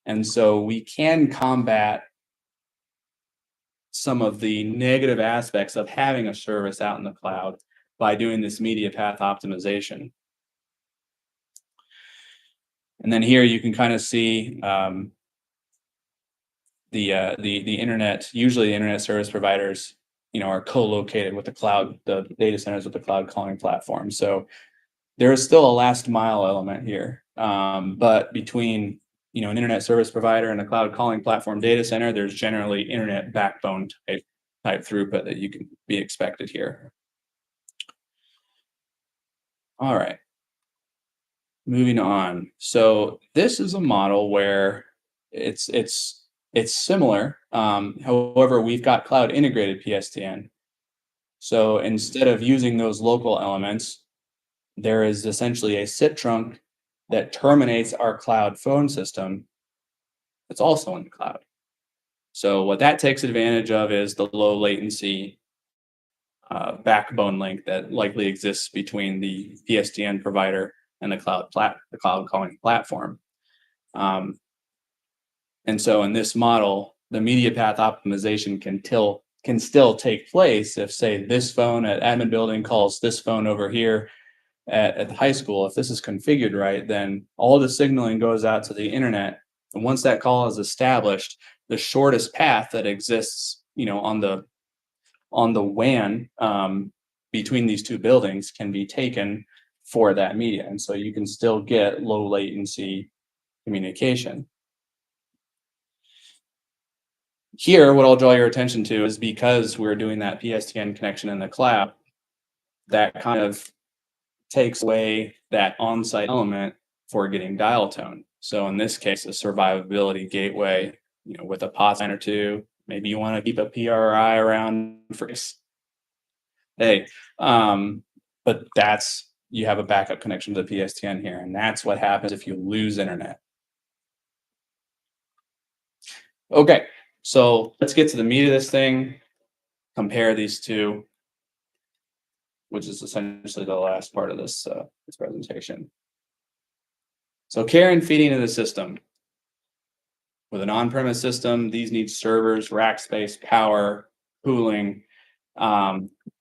And so we can combat some of the negative aspects of having a service out in the cloud by doing this media path optimization. And then here you can kind of see the internet. Usually the internet service providers, are co-located with the data centers with the cloud calling platform. So there is still a last mile element here. But between an internet service provider and a cloud calling platform data center, there's generally internet backbone type throughput that you can be expected here. All right. Moving on. So this is a model where it's similar. However, we've got cloud integrated PSTN. So instead of using those local elements, there is essentially a SIP trunk that terminates our cloud phone system that's also in the cloud. So what that takes advantage of is the low latency backbone link that likely exists between the PSTN provider and the cloud calling platform. And so in this model, the media path optimization can still take place if, say, this phone at admin building calls this phone over here at the high school. If this is configured right, then all the signaling goes out to the internet. And once that call is established, the shortest path that exists, on the WAN between these two buildings can be taken for that media. And so you can still get low latency communication. Here, what I'll draw your attention to is because we're doing that PSTN connection in the cloud, that kind of takes away that on-site element for getting dial tone. So in this case, a survivability gateway, with a POTS line or two, maybe you want to keep a PRI around for hey, but you have a backup connection to the PSTN here, and that's what happens if you lose internet. Okay, so let's get to the meat of this thing, compare these two, which is essentially the last part of this presentation. So care and feeding of the system. With an on-premise system, these need servers, rack space, power, cooling.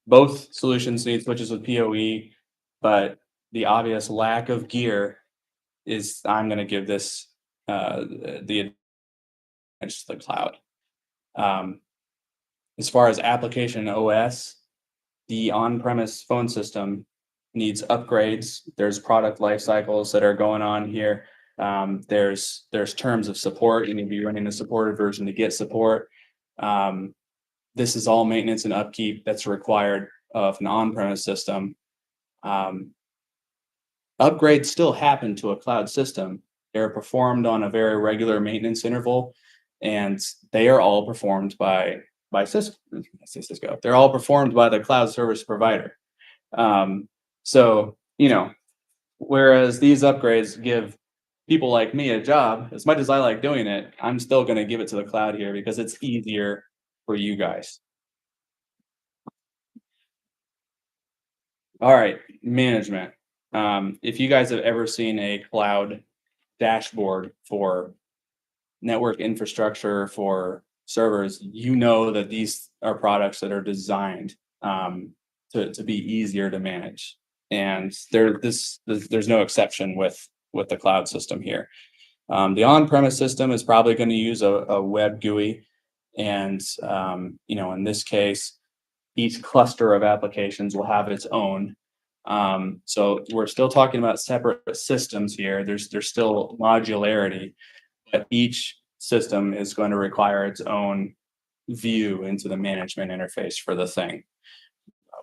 Both solutions need switches with PoE, but the obvious lack of gear is I'm going to give this the advantage to the cloud. As far as application OS, the on-premise phone system needs upgrades. There's product life cycles that are going on here. There's terms of support. You need to be running a supported version to get support. This is all maintenance and upkeep that's required of an on-premise system. Upgrades still happen to a cloud system. They're performed on a very regular maintenance interval, and they are all performed by Cisco. They're all performed by the cloud service provider. So, whereas these upgrades give people like me a job, as much as I like doing it, I'm still going to give it to the cloud here because it's easier for you guys. All right, management. If you guys have ever seen a cloud dashboard for network infrastructure for servers, you know that these are products that are designed to be easier to manage. And there's no exception with the cloud system here. The on-premise system is probably going to use a web GUI. And, in this case, each cluster of applications will have its own. So we're still talking about separate systems here. There's still modularity, but each system is going to require its own view into the management interface for the thing.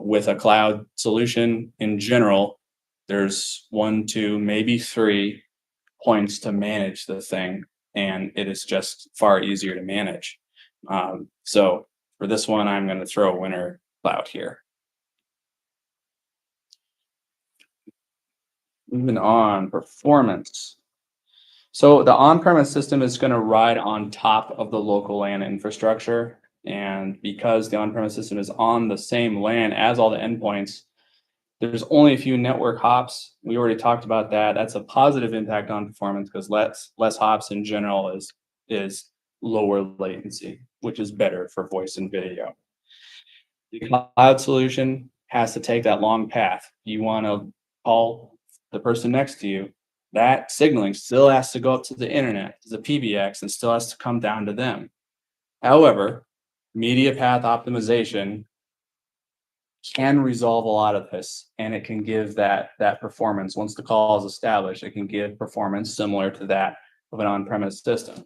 With a cloud solution in general, there's 1, 2, maybe 3 points to manage the thing, and it is just far easier to manage. So for this one, I'm going to throw Winter Cloud here. Moving on, performance. So the on-premise system is going to ride on top of the local LAN infrastructure. And because the on-premise system is on the same LAN as all the endpoints, there's only a few network hops. We already talked about that. That's a positive impact on performance because less hops in general is lower latency, which is better for voice and video. The cloud solution has to take that long path. You want to call the person next to you. That signaling still has to go up to the internet, to the PBX, and still has to come down to them. However, media path optimization can resolve a lot of this, and it can give that performance. Once the call is established, it can give performance similar to that of an on-premise system.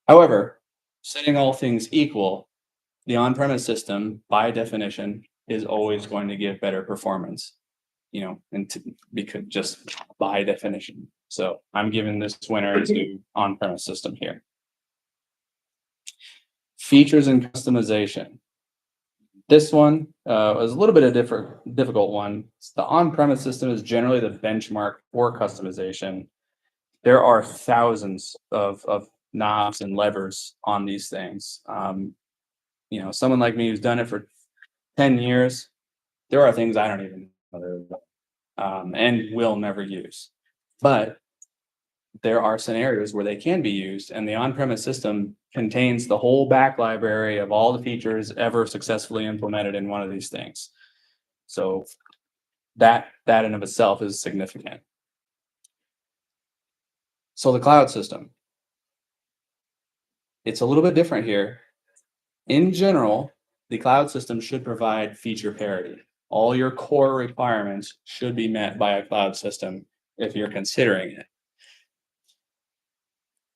However, setting all things equal, the on-premise system, by definition, is always going to give better performance, because just by definition. So I'm giving this winner to on-premise system here. Features and customization. This one was a little bit of difficult one. The on-premise system is generally the benchmark for customization. There are thousands of knobs and levers on these things. You know, someone like me who's done it for 10 years, there are things I don't even know and will never use. But there are scenarios where they can be used, and the on-premise system contains the whole back library of all the features ever successfully implemented in one of these things. So that in of itself is significant. So the cloud system, it's a little bit different here. In general, the cloud system should provide feature parity. All your core requirements should be met by a cloud system if you're considering it.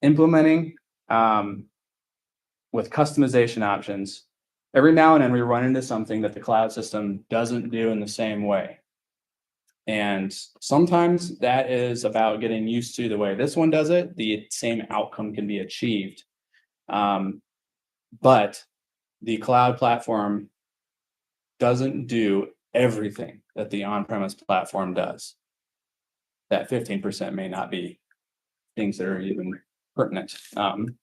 Implementing with customization options, every now and then we run into something that the cloud system doesn't do in the same way. And sometimes that is about getting used to the way this one does it. The same outcome can be achieved. But the cloud platform doesn't do everything that the on-premise platform does. That 15% may not be things that are even pertinent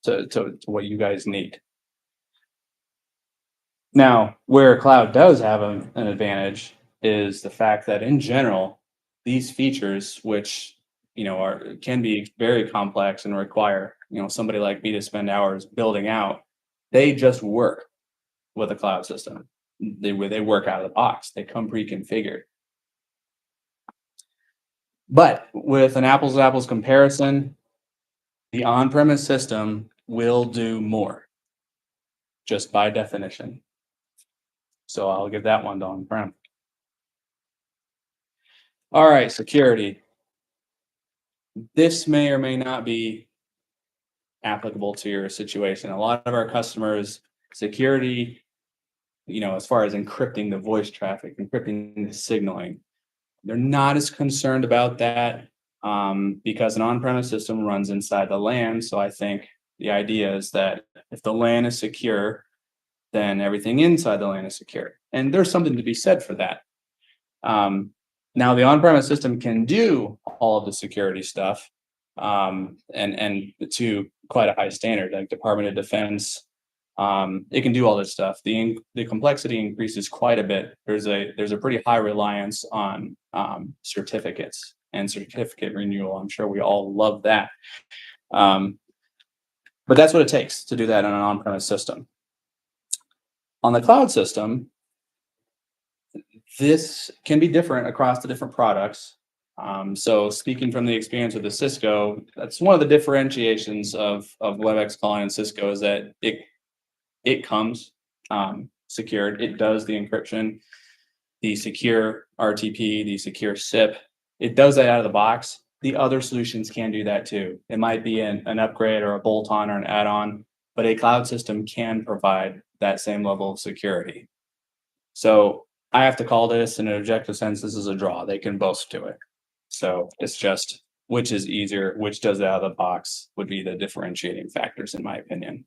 to what you guys need. Now, where cloud does have an advantage is the fact that in general, these features, which can be very complex and require somebody like me to spend hours building out, they just work with a cloud system. They work out of the box. They come pre-configured. But with an apples to apples comparison, the on-premise system will do more, just by definition. So I'll give that one to on-prem. All right, security. This may or may not be applicable to your situation. A lot of our customers, security, as far as encrypting the voice traffic, encrypting the signaling, they're not as concerned about that because an on-premise system runs inside the LAN. So I think the idea is that if the LAN is secure, then everything inside the LAN is secure. And there's something to be said for that. Now, the on-premise system can do all of the security stuff and to quite a high standard, like Department of Defense. It can do all this stuff. The complexity increases quite a bit. There's a pretty high reliance on certificates and certificate renewal. I'm sure we all love that. But that's what it takes to do that on an on-premise system. On the cloud system, this can be different across the different products. So speaking from the experience with the Cisco, that's one of the differentiations of WebEx Calling and Cisco is that it comes secured. It does the encryption, the secure RTP, the secure SIP. It does that out of the box. The other solutions can do that too. It might be an upgrade or a bolt-on or an add-on, but a cloud system can provide that same level of security. So I have to call this in an objective sense, this is a draw. They can both do it. So it's just which is easier, which does it out of the box would be the differentiating factors in my opinion.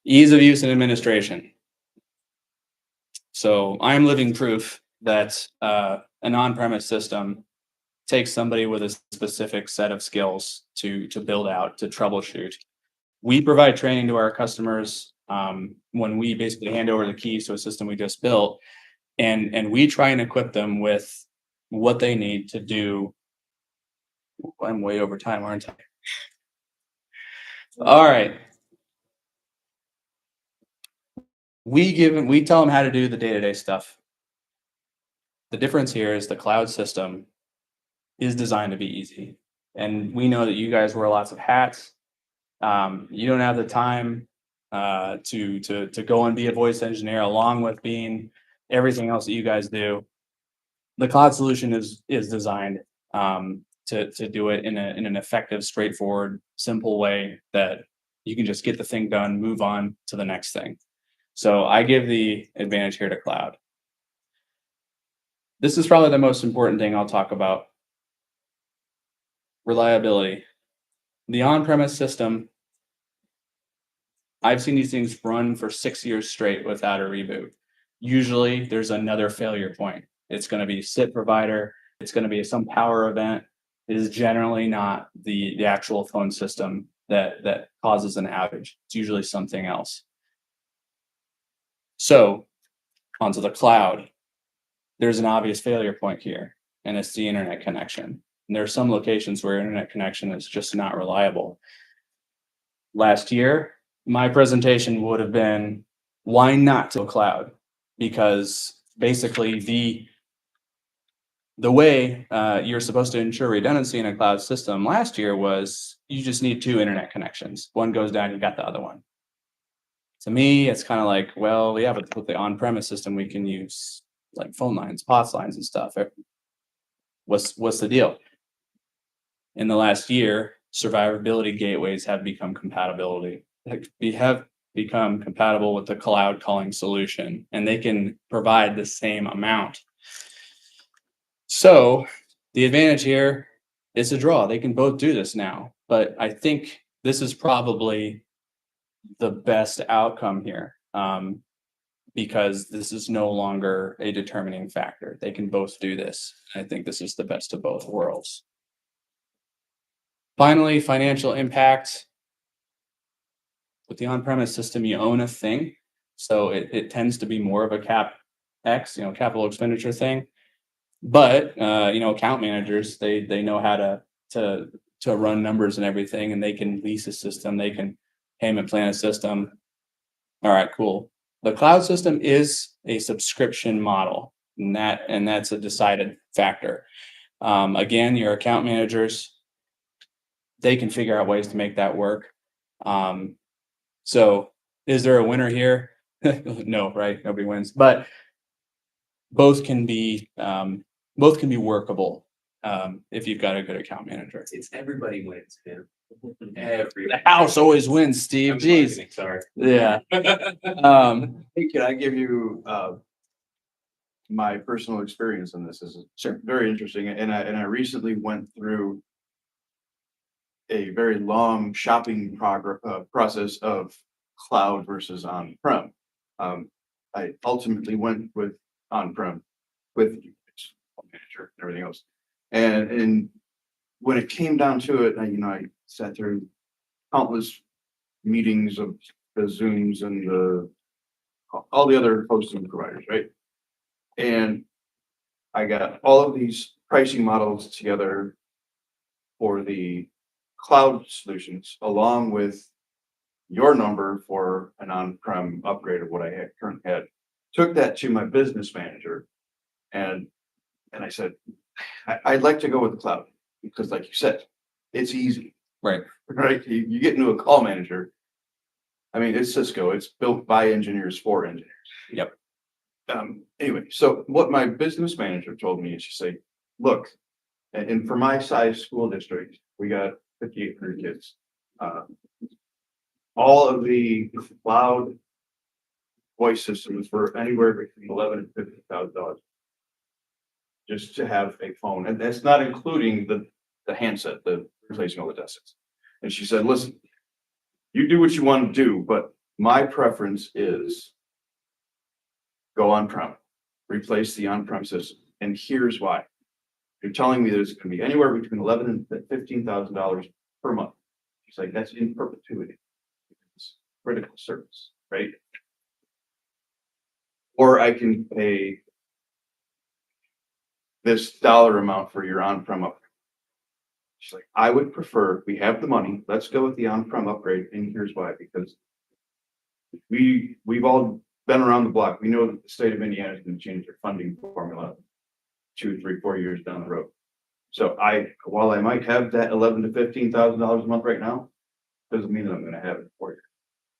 Ease of use and administration. So I'm living proof that an on-premise system takes somebody with a specific set of skills to build out, to troubleshoot. We provide training to our customers when we basically hand over the keys to a system we just built, and we try and equip them with what they need to do. I'm way over time, aren't I? All right. We tell them how to do the day-to-day stuff. The difference here is the cloud system is designed to be easy. And we know that you guys wear lots of hats. You don't have the time to go and be a voice engineer along with being everything else that you guys do. The cloud solution is designed to do it in an effective, straightforward, simple way that you can just get the thing done, move on to the next thing. So I give the advantage here to cloud. This is probably the most important thing I'll talk about. Reliability. The on-premise system, I've seen these things run for 6 years straight without a reboot. Usually there's another failure point. It's going to be SIP provider. It's going to be some power event. It is generally not the actual phone system that causes an outage. It's usually something else. So onto the cloud. There's an obvious failure point here, and it's the internet connection. And there are some locations where internet connection is just not reliable. Last year, my presentation would have been, why not to a cloud? Because basically the way you're supposed to ensure redundancy in a cloud system last year was you just need 2 internet connections. One goes down, you got the other one. To me, it's kind of like, well, yeah, but with the on-premise system, we can use like phone lines, POTS lines and stuff. What's the deal? In the last year, survivability gateways have become compatible with the cloud calling solution, and they can provide the same amount. So the advantage here is a draw. They can both do this now, but I think this is probably the best outcome here, because this is no longer a determining factor. They can both do this. I think this is the best of both worlds. Finally, financial impact. With the on-premise system, you own a thing, so it tends to be more of a CapEx, capital expenditure thing. But account managers, they know how to run numbers and everything, and they can lease a system, they can payment plan a system. All right, cool. The cloud system is a subscription model, and that's a decided factor. Again, your account managers, they can figure out ways to make that work. So is there a winner here? No, right? Nobody wins, but both can be workable if you've got a good account manager. It's everybody wins, man. The house always wins, Steve. Jeez. Sorry. Yeah. Hey, can I give you my personal experience on this? This is Sure. very interesting, and I recently went through a very long shopping process of cloud versus on-prem. I ultimately went with on-prem with manager and everything else, and when it came down to it, I sat through countless meetings of the Zooms and all the other hosting providers, right? And I got all of these pricing models together for the cloud solutions, along with your number for an on-prem upgrade of what I currently had. Took that to my business manager, and I said, I'd like to go with the cloud because, like you said, it's easy. Right. Right. You get into a call manager. I mean, it's Cisco. It's built by engineers for engineers. Yep. Anyway, so what my business manager told me is, she said, look, and for my size school district, we got 5,800 kids. All of the cloud voice systems were anywhere between $11,000 and $50,000 just to have a phone, and that's not including the handset, the replacing all the desks. And she said, listen, you do what you want to do, but my preference is go on-prem, replace the on-prem system. And here's why. You're telling me that it's going to be anywhere between $11,000 and $15,000 per month. She's like, that's in perpetuity. It's critical service, right? Or I can pay this dollar amount for your on-prem upgrade. She's like, I would prefer, we have the money, let's go with the on-prem upgrade. And here's why, because we've all been around the block. We know that the state of Indiana is going to change their funding formula 2, 3, 4 years down the road. So while I might have that $11,000 to $15,000 a month right now, doesn't mean that I'm going to have it for you.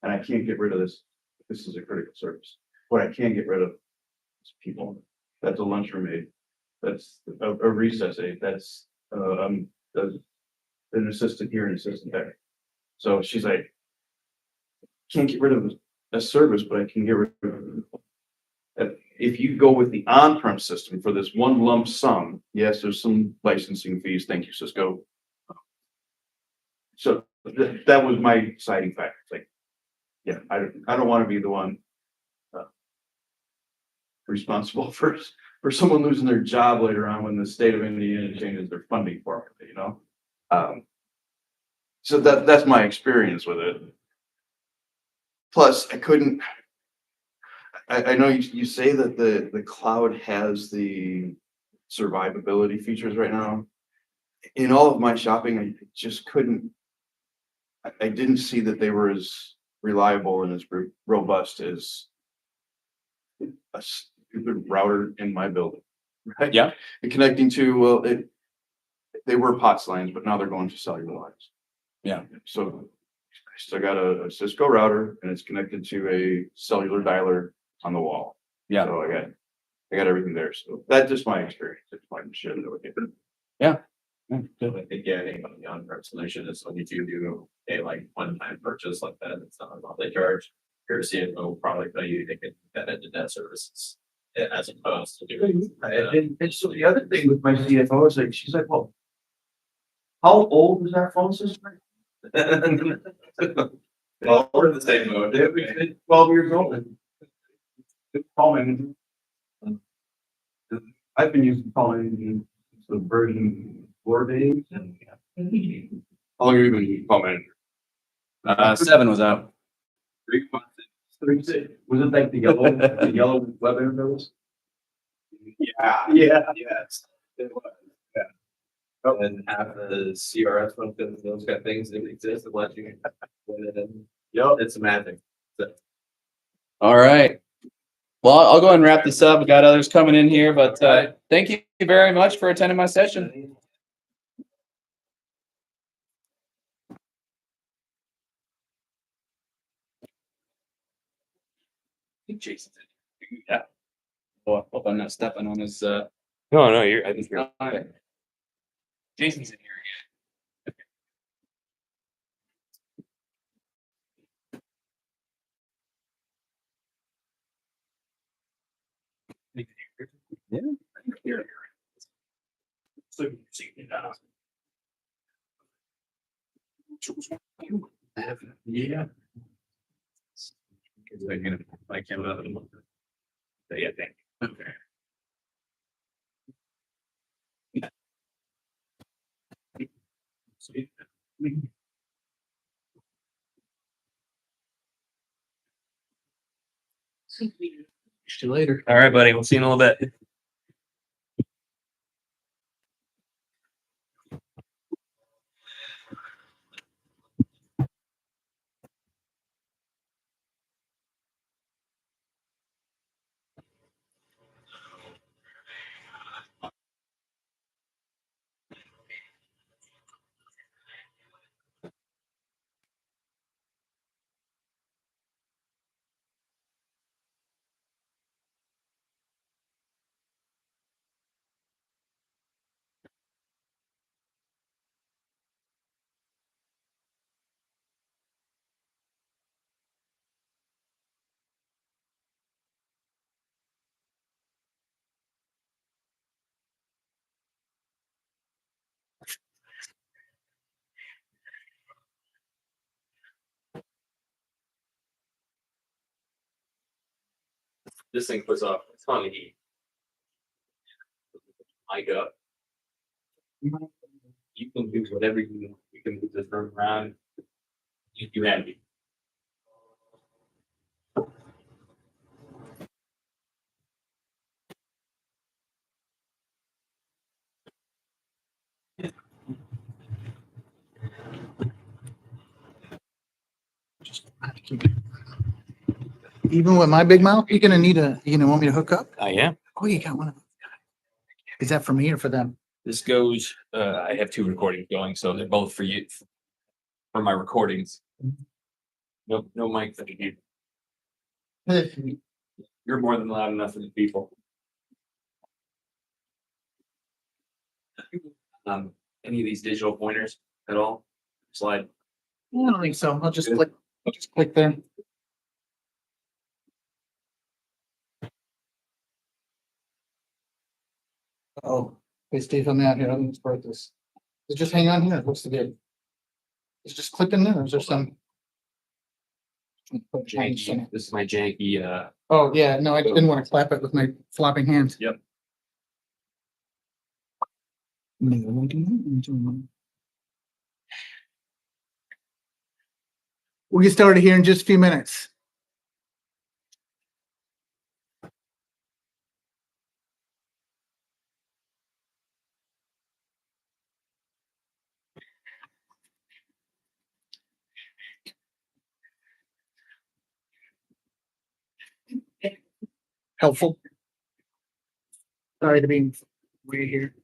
And I can't get rid of this. This is a critical service. What I can get rid of is people. That's a lunchroom aide. That's a recess aide. That's an assistant here and assistant there. So she's like, can't get rid of a service, but I can get rid of it. If you go with the on-prem system for this one lump sum, yes, there's some licensing fees. Thank you, Cisco. So that was my deciding factor. It's like, yeah, I don't want to be the one responsible for for someone losing their job later on when the state of Indiana changes their funding formula, you know? So that's my experience with it. Plus, I know you say that the cloud has the survivability features right now. In all of my shopping, I just couldn't, I didn't see that they were as reliable and as robust as a stupid router in my building. Right? Yeah. And connecting to, well, they were POTS lines, but now they're going to cellular lines. Yeah. So I still got a Cisco router and it's connected to a cellular dialer on the wall. Yeah. So I got everything there. So that's just my experience. It's my share that with you. Yeah. I think, yeah, I think on the on-prem solution is when you do a like one-time purchase like that, it's not a monthly charge. Your CFO will probably tell you they can get into debt services as opposed to doing. And so the other thing with my CFO is like, she's like, well, how old is our phone system? Well, we're in the same mode. It's 12 years old. It's calling. I've been using calling the version 4 days. How long have you been using call manager? 7 was out. 3 months. Was it like the yellow web interface? Yeah. Yeah. Yes. It was. Yeah. And have the CRS functions, those kind of things that exist and let you. Yep, it's magic. All right. Well, I'll go ahead and wrap this up. We got others coming in here, but thank you very much for attending my session. I think Jason's in here. Yeah. Well, I hope I'm not stepping on his. No, I think you're. Okay. Jason's in here again. Yeah. Here. So you see it now. Yeah. I can't let them. Yeah, thank you. Okay. See. See you later. All right, buddy. We'll see you in a little bit. This thing puts off a ton of heat. Mic up. You can do whatever you want. You can move this room around. You have it. Even with my big mouth, you're gonna need you gonna want me to hook up? I am. Oh, you got one of them. Is that for me or for them? This goes, I have 2 recordings going, so they're both for you, for my recordings. No mic that you need. You're more than loud enough for the people. Any of these digital pointers at all? Slide. I don't think so. I'll just click there. Oh, hey Steve, help me out here. Let's start this. Just hang on here. What's the deal? It's just click in there. Or is there some? Janky. This is my janky, Oh, yeah, no, I didn't want to clap it with my flopping hands. Yep. We'll get started here in just a few minutes. Helpful. Sorry to be way here.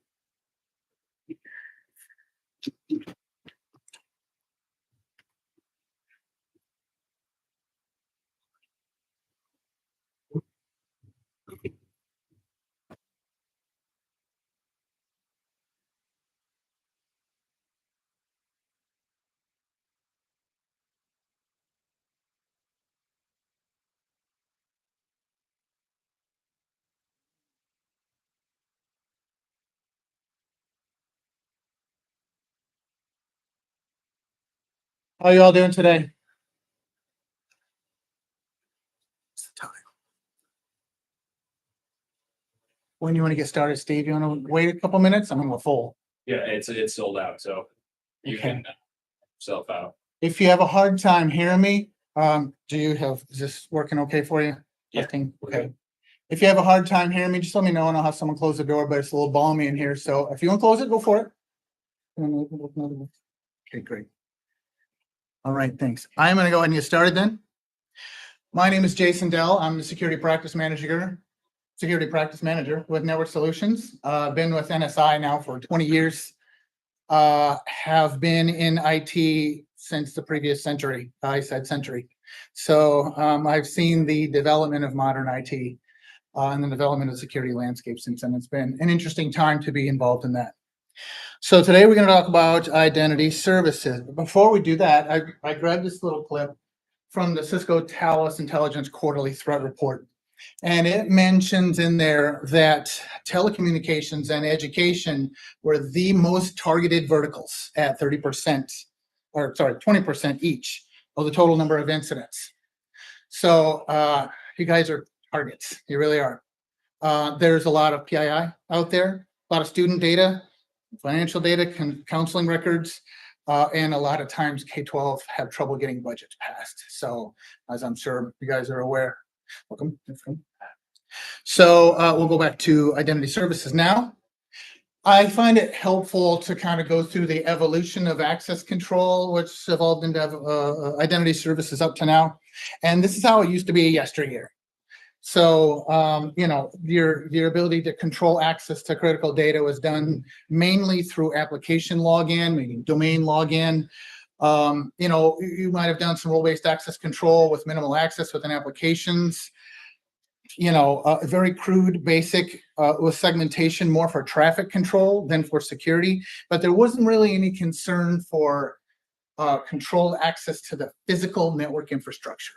How you all doing today? When you want to get started, Steve? You want to wait a couple minutes? I'm gonna go full. Yeah, it's sold out, so you Okay. can self out. If you have a hard time hearing me, is this working okay for you? Yeah. Testing? Okay. If you have a hard time hearing me, just let me know and I'll have someone close the door, but it's a little balmy in here. So if you want to close it, go for it. Okay, great. All right, thanks. I'm gonna go ahead and get started then. My name is Jason Dell. I'm the security practice manager with Network Solutions. Been with NSI now for 20 years. Have been in IT since the previous century. I said century. So I've seen the development of modern IT and the development of the security landscape since then. It's been an interesting time to be involved in that. So today we're going to talk about identity services. But before we do that, I grabbed this little clip from the Cisco Talos Intelligence Quarterly Threat Report. And it mentions in there that telecommunications and education were the most targeted verticals at 30%, or sorry, 20% each of the total number of incidents. So you guys are targets. You really are. There's a lot of PII out there, a lot of student data, financial data, counseling records, and a lot of times K-12 have trouble getting budgets passed. So as I'm sure you guys are aware, welcome. So we'll go back to identity services now. I find it helpful to kind of go through the evolution of access control, which evolved into identity services up to now. And this is how it used to be yesteryear. So, your ability to control access to critical data was done mainly through application login, meaning domain login. You might have done some role-based access control with minimal access within applications. Very crude, basic with segmentation, more for traffic control than for security. But there wasn't really any concern for controlled access to the physical network infrastructure.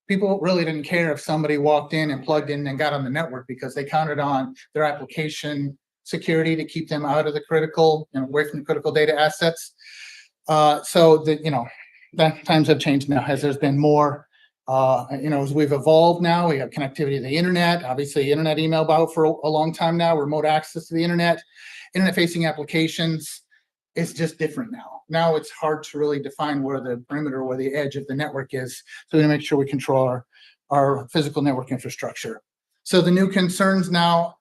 People really didn't care if somebody walked in and plugged in and got on the network because they counted on their application security to keep them out of the critical and away from the critical data assets. That times have changed now as there's been more. As we've evolved now, we have connectivity to the internet, obviously internet email about for a long time now, remote access to the internet facing applications. It's just different now. Now it's hard to really define where the perimeter, where the edge of the network is. So we need to make sure we control our physical network infrastructure. So the new concerns now,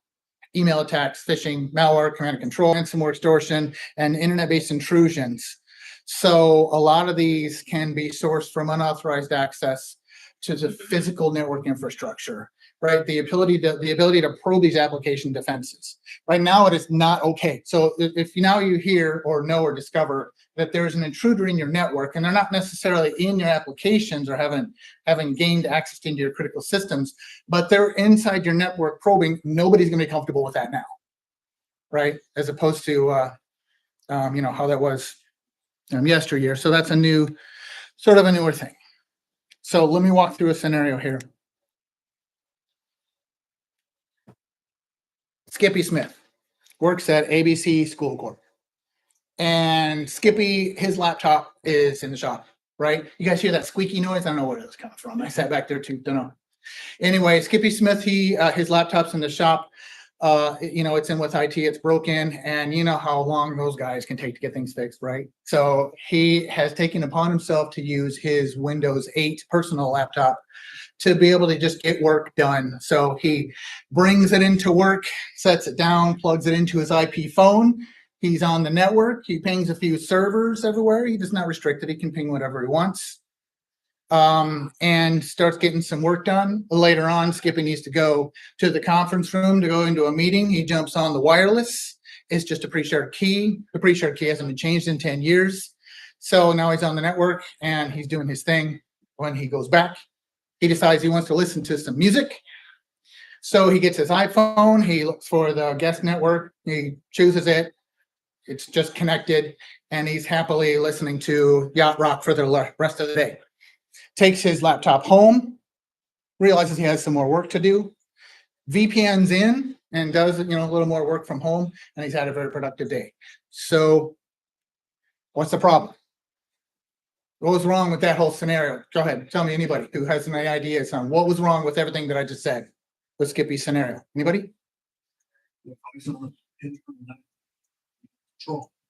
email attacks, phishing, malware, command and control, ransomware extortion, and internet-based intrusions. So a lot of these can be sourced from unauthorized access to the physical network infrastructure, right? The ability to probe these application defenses. Right now, it is not okay. So if you hear or know or discover that there's an intruder in your network and they're not necessarily in your applications or haven't gained access into your critical systems, but they're inside your network probing, nobody's going to be comfortable with that now, right? As opposed to how that was yesteryear. So that's a newer thing. So let me walk through a scenario here. Skippy Smith works at ABC School Corp. And Skippy, his laptop is in the shop, right? You guys hear that squeaky noise? I don't know where it's coming from. I sat back there too, don't know. Anyway, Skippy Smith, his laptop's in the shop. You know, it's in with IT, it's broken, and you know how long those guys can take to get things fixed, right? So he has taken upon himself to use his Windows 8 personal laptop to be able to just get work done. So he brings it into work, sets it down, plugs it into his IP phone. He's on the network. He pings a few servers everywhere. He does not restrict it. He can ping whatever he wants. And starts getting some work done. Later on, Skippy needs to go to the conference room to go into a meeting. He jumps on the wireless. It's just a pre-shared key. The pre-shared key hasn't been changed in 10 years. So now he's on the network and he's doing his thing. When he goes back, he decides he wants to listen to some music. So he gets his iPhone. He looks for the guest network. He chooses it. It's just connected. And he's happily listening to yacht rock for the rest of the day. Takes his laptop home, realizes he has some more work to do, VPNs in and does, you know, a little more work from home, and he's had a very productive day. So what's the problem? What was wrong with that whole scenario? Go ahead, tell me, anybody who has any ideas on what was wrong with everything that I just said with Skippy's scenario. Anybody?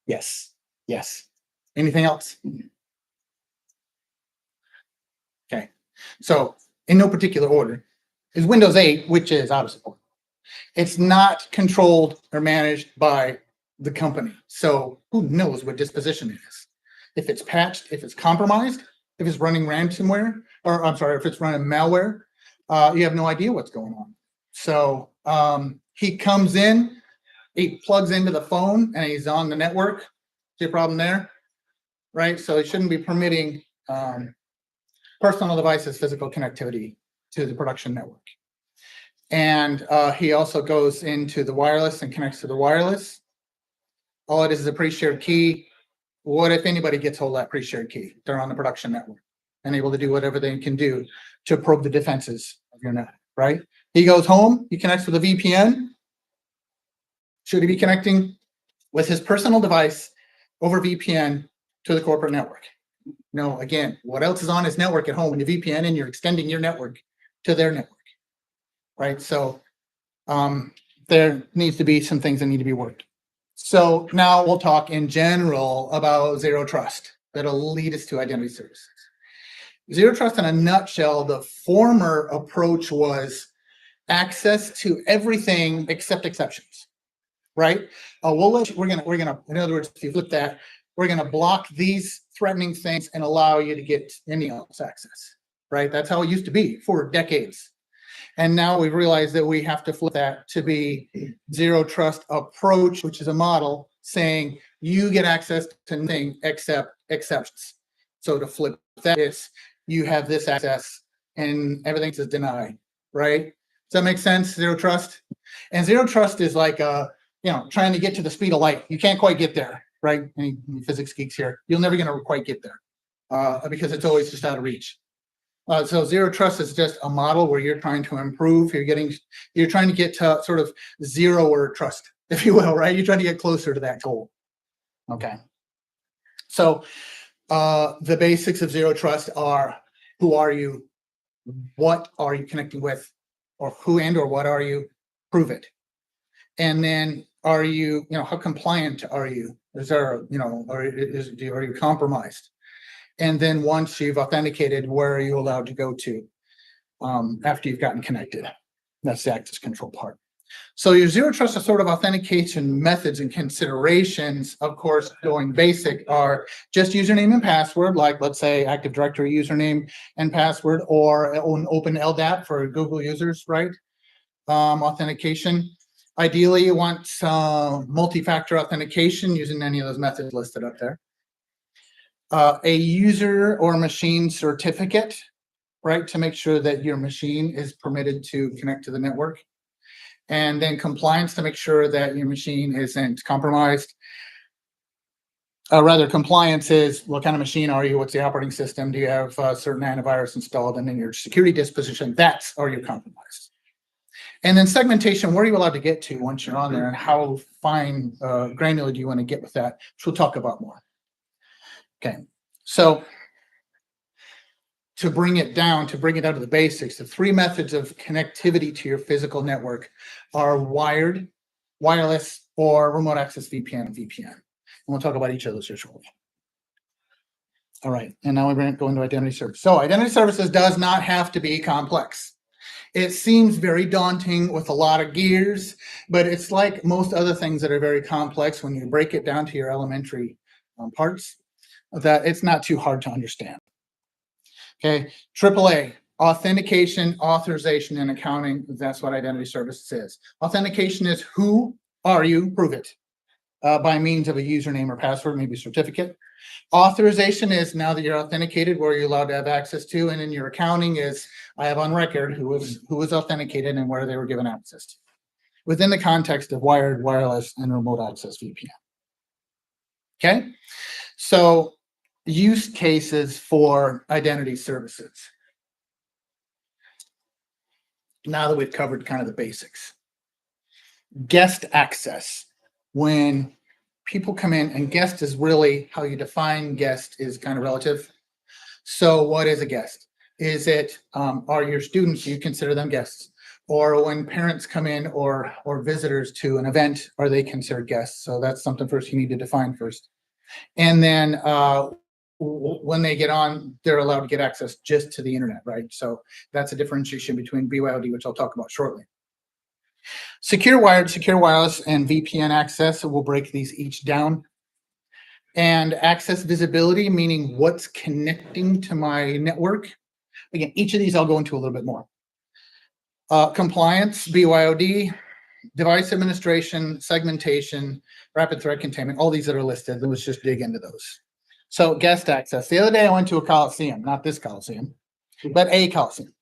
Yes, yes. Anything else? Okay, so in no particular order is Windows 8, which is out of support. It's not controlled or managed by the company. So who knows what disposition it is? If it's patched, if it's compromised, if it's running ransomware, or I'm sorry, if it's running malware, you have no idea what's going on. So he comes in, he plugs into the phone and he's on the network. See a problem there? Right? So he shouldn't be permitting personal devices, physical connectivity to the production network. And he also goes into the wireless and connects to the wireless. All it is a pre-shared key. What if anybody gets hold of that pre-shared key? They're on the production network and able to do whatever they can do to probe the defenses of your net, right? He goes home, he connects with a VPN. Should he be connecting with his personal device over VPN to the corporate network? No, again, what else is on his network at home when you VPN and you're extending your network to their network, right? So there needs to be some things that need to be worked. So now we'll talk in general about zero trust that'll lead us to identity services. Zero trust in a nutshell, the former approach was access to everything except exceptions, right? We're gonna, in other words, if you flip that, we're gonna block these threatening things and allow you to get any else access, right? That's how it used to be for decades. And now we've realized that we have to flip that to be zero trust approach, which is a model saying you get access to nothing except exceptions. So to flip that is you have this access and everything is denied, right? Does that make sense? Zero trust. And zero trust is like trying to get to the speed of light. You can't quite get there, right? Any physics geeks here, you're never going to quite get there because it's always just out of reach. So zero trust is just a model where you're trying to improve. You're trying to get to sort of zero or trust, if you will, right? You're trying to get closer to that goal. Okay. So the basics of zero trust are: who are you? What are you connecting with? Or who and or what are you? Prove it. And then are you, how compliant are you? Is there, are you compromised? And then once you've authenticated, where are you allowed to go to after you've gotten connected? That's the access control part. So your zero trust sort of authentication methods and considerations, of course, going basic, are just username and password, like let's say Active Directory username and password, or an open LDAP for Google users, right? Authentication. Ideally, you want multi-factor authentication using any of those methods listed up there. A user or machine certificate, right, to make sure that your machine is permitted to connect to the network. And then compliance to make sure that your machine isn't compromised. Rather, compliance is what kind of machine are you? What's the operating system? Do you have certain antivirus installed? And then your security disposition, that's are you compromised? And then segmentation, where are you allowed to get to once you're on there, and how fine granular do you want to get with that, which we'll talk about more. Okay, so to bring it down to the basics, the three methods of connectivity to your physical network are wired, wireless, or remote access VPN and VPN. And we'll talk about each of those here shortly. All right, and now we're going to go into identity service. So identity services does not have to be complex. It seems very daunting with a lot of gears, but it's like most other things that are very complex when you break it down to your elementary parts, that it's not too hard to understand. Okay, AAA, authentication, authorization, and accounting. That's what identity services is. Authentication is who are you? Prove it by means of a username or password, maybe a certificate. Authorization is now that you're authenticated, where you're allowed to have access to, and in your accounting is I have on record who was authenticated and where they were given access to, within the context of wired, wireless, and remote access VPN. Okay, so use cases for identity services. Now that we've covered kind of the basics. Guest access. When people come in, and guest is really how you define guest is kind of relative. So what is a guest? Is it, are your students, you consider them guests? Or when parents come in or visitors to an event, are they considered guests? So that's something first you need to define first. And then when they get on, they're allowed to get access just to the internet, right? So that's a differentiation between BYOD, which I'll talk about shortly. Secure wired, secure wireless, and VPN access. So we'll break these each down. And access visibility, meaning what's connecting to my network. Again, each of these I'll go into a little bit more. Compliance, BYOD, device administration, segmentation, rapid threat containment, all these that are listed. Let's just dig into those. So guest access. The other day I went to a Coliseum, not this Coliseum, but a Coliseum.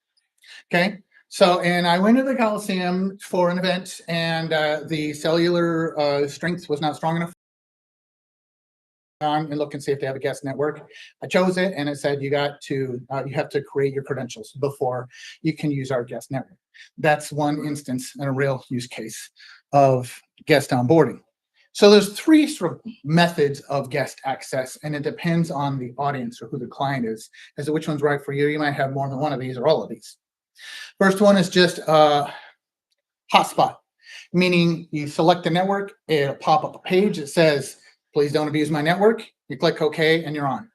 Okay. So, and I went to the Coliseum for an event, and the cellular strength was not strong enough. And look and see if they have a guest network. I chose it, and it said you have to create your credentials before you can use our guest network. That's one instance and a real use case of guest onboarding. So there's three sort of methods of guest access, and it depends on the audience or who the client is as to which one's right for you. You might have more than one of these or all of these. First one is just hotspot, meaning you select the network, it'll pop up a page that says, please don't abuse my network. You click OK and you're on.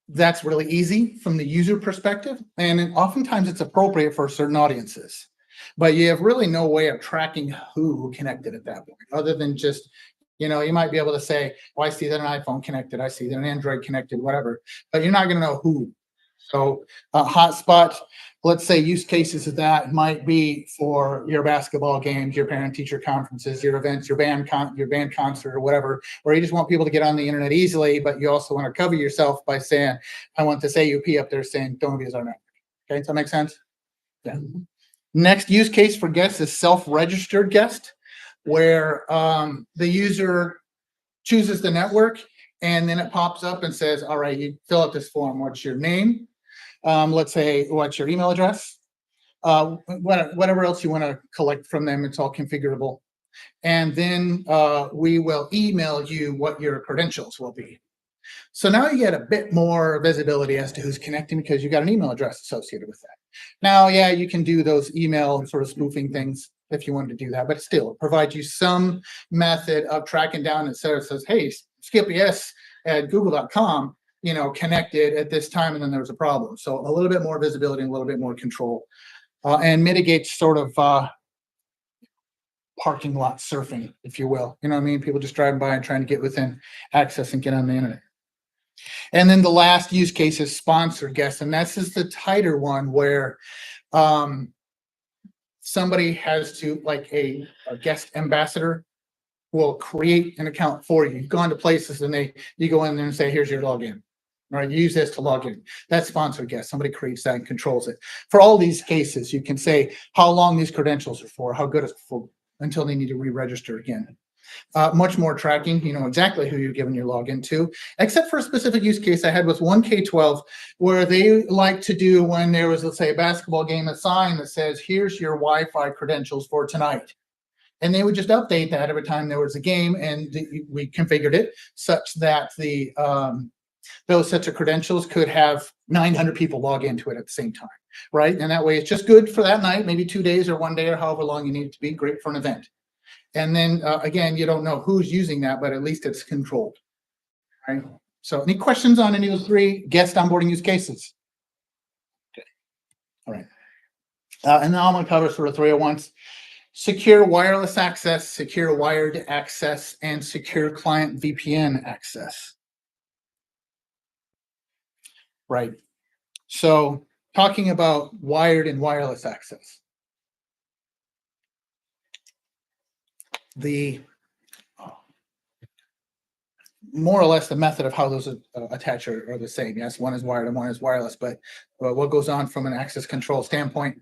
That's really easy from the user perspective, and oftentimes it's appropriate for certain audiences. But you have really no way of tracking who connected at that point, other than just, you might be able to say, oh, I see that an iPhone connected, I see that an Android connected, whatever, but you're not going to know who. So hotspot, let's say use cases of that might be for your basketball games, your parent-teacher conferences, your events, your band concert or whatever, where you just want people to get on the internet easily, but you also want to cover yourself by saying, I want this AUP up there saying, don't abuse our network. Okay, does that make sense? Yeah. Next use case for guests is self-registered guest, where the user chooses the network, and then it pops up and says, all right, you fill out this form. What's your name? Let's say, what's your email address? Whatever else you want to collect from them, it's all configurable. And then we will email you what your credentials will be. So now you get a bit more visibility as to who's connecting because you got an email address associated with that. Now, yeah, you can do those email sort of spoofing things if you wanted to do that, but still it provides you some method of tracking down instead of says, hey, Skip yes at google.com, connected at this time, and then there was a problem. So a little bit more visibility and a little bit more control, and mitigates sort of parking lot surfing, if you will. You know what I mean? People just driving by and trying to get within access and get on the internet. And then the last use case is sponsored guests, and this is the tighter one where somebody has to, like a guest ambassador will create an account for you. You've gone to places and you go in there and say, here's your login. All right, use this to log in. That's sponsored guest. Somebody creates that and controls it. For all these cases, you can say how long these credentials are for, how good it's for, until they need to re-register again. Much more tracking, you know exactly who you're giving your login to, except for a specific use case I had with one K-12 where they like to do when there was, let's say, a basketball game, a sign that says, here's your Wi-Fi credentials for tonight. And they would just update that every time there was a game, and we configured it such that the those sets of credentials could have 900 people log into it at the same time, right? And that way it's just good for that night, maybe 2 days or 1 day or however long you need it to be, great for an event. And then again, you don't know who's using that, but at least it's controlled, right? So any questions on any of those 3 guest onboarding use cases? Okay. All right. And now I'm going to cover sort of 3 at once. Secure wireless access, secure wired access, and secure client VPN access. Right. So talking about wired and wireless access. The more or less the method of how those attach are the same. Yes, one is wired and one is wireless, but what goes on from an access control standpoint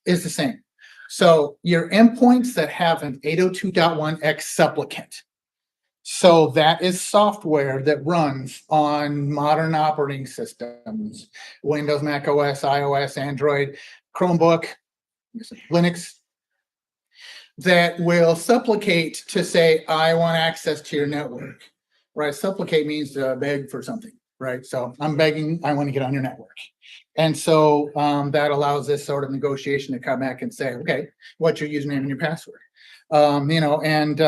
is the same. So your endpoints that have an 802.1x supplicant. So that is software that runs on modern operating systems, Windows, Mac OS, iOS, Android, Chromebook, Linux, that will supplicate to say, I want access to your network, right? Supplicate means to beg for something, right? So I'm begging, I want to get on your network. And so that allows this sort of negotiation to come back and say, okay, what's your username and your password? You know, and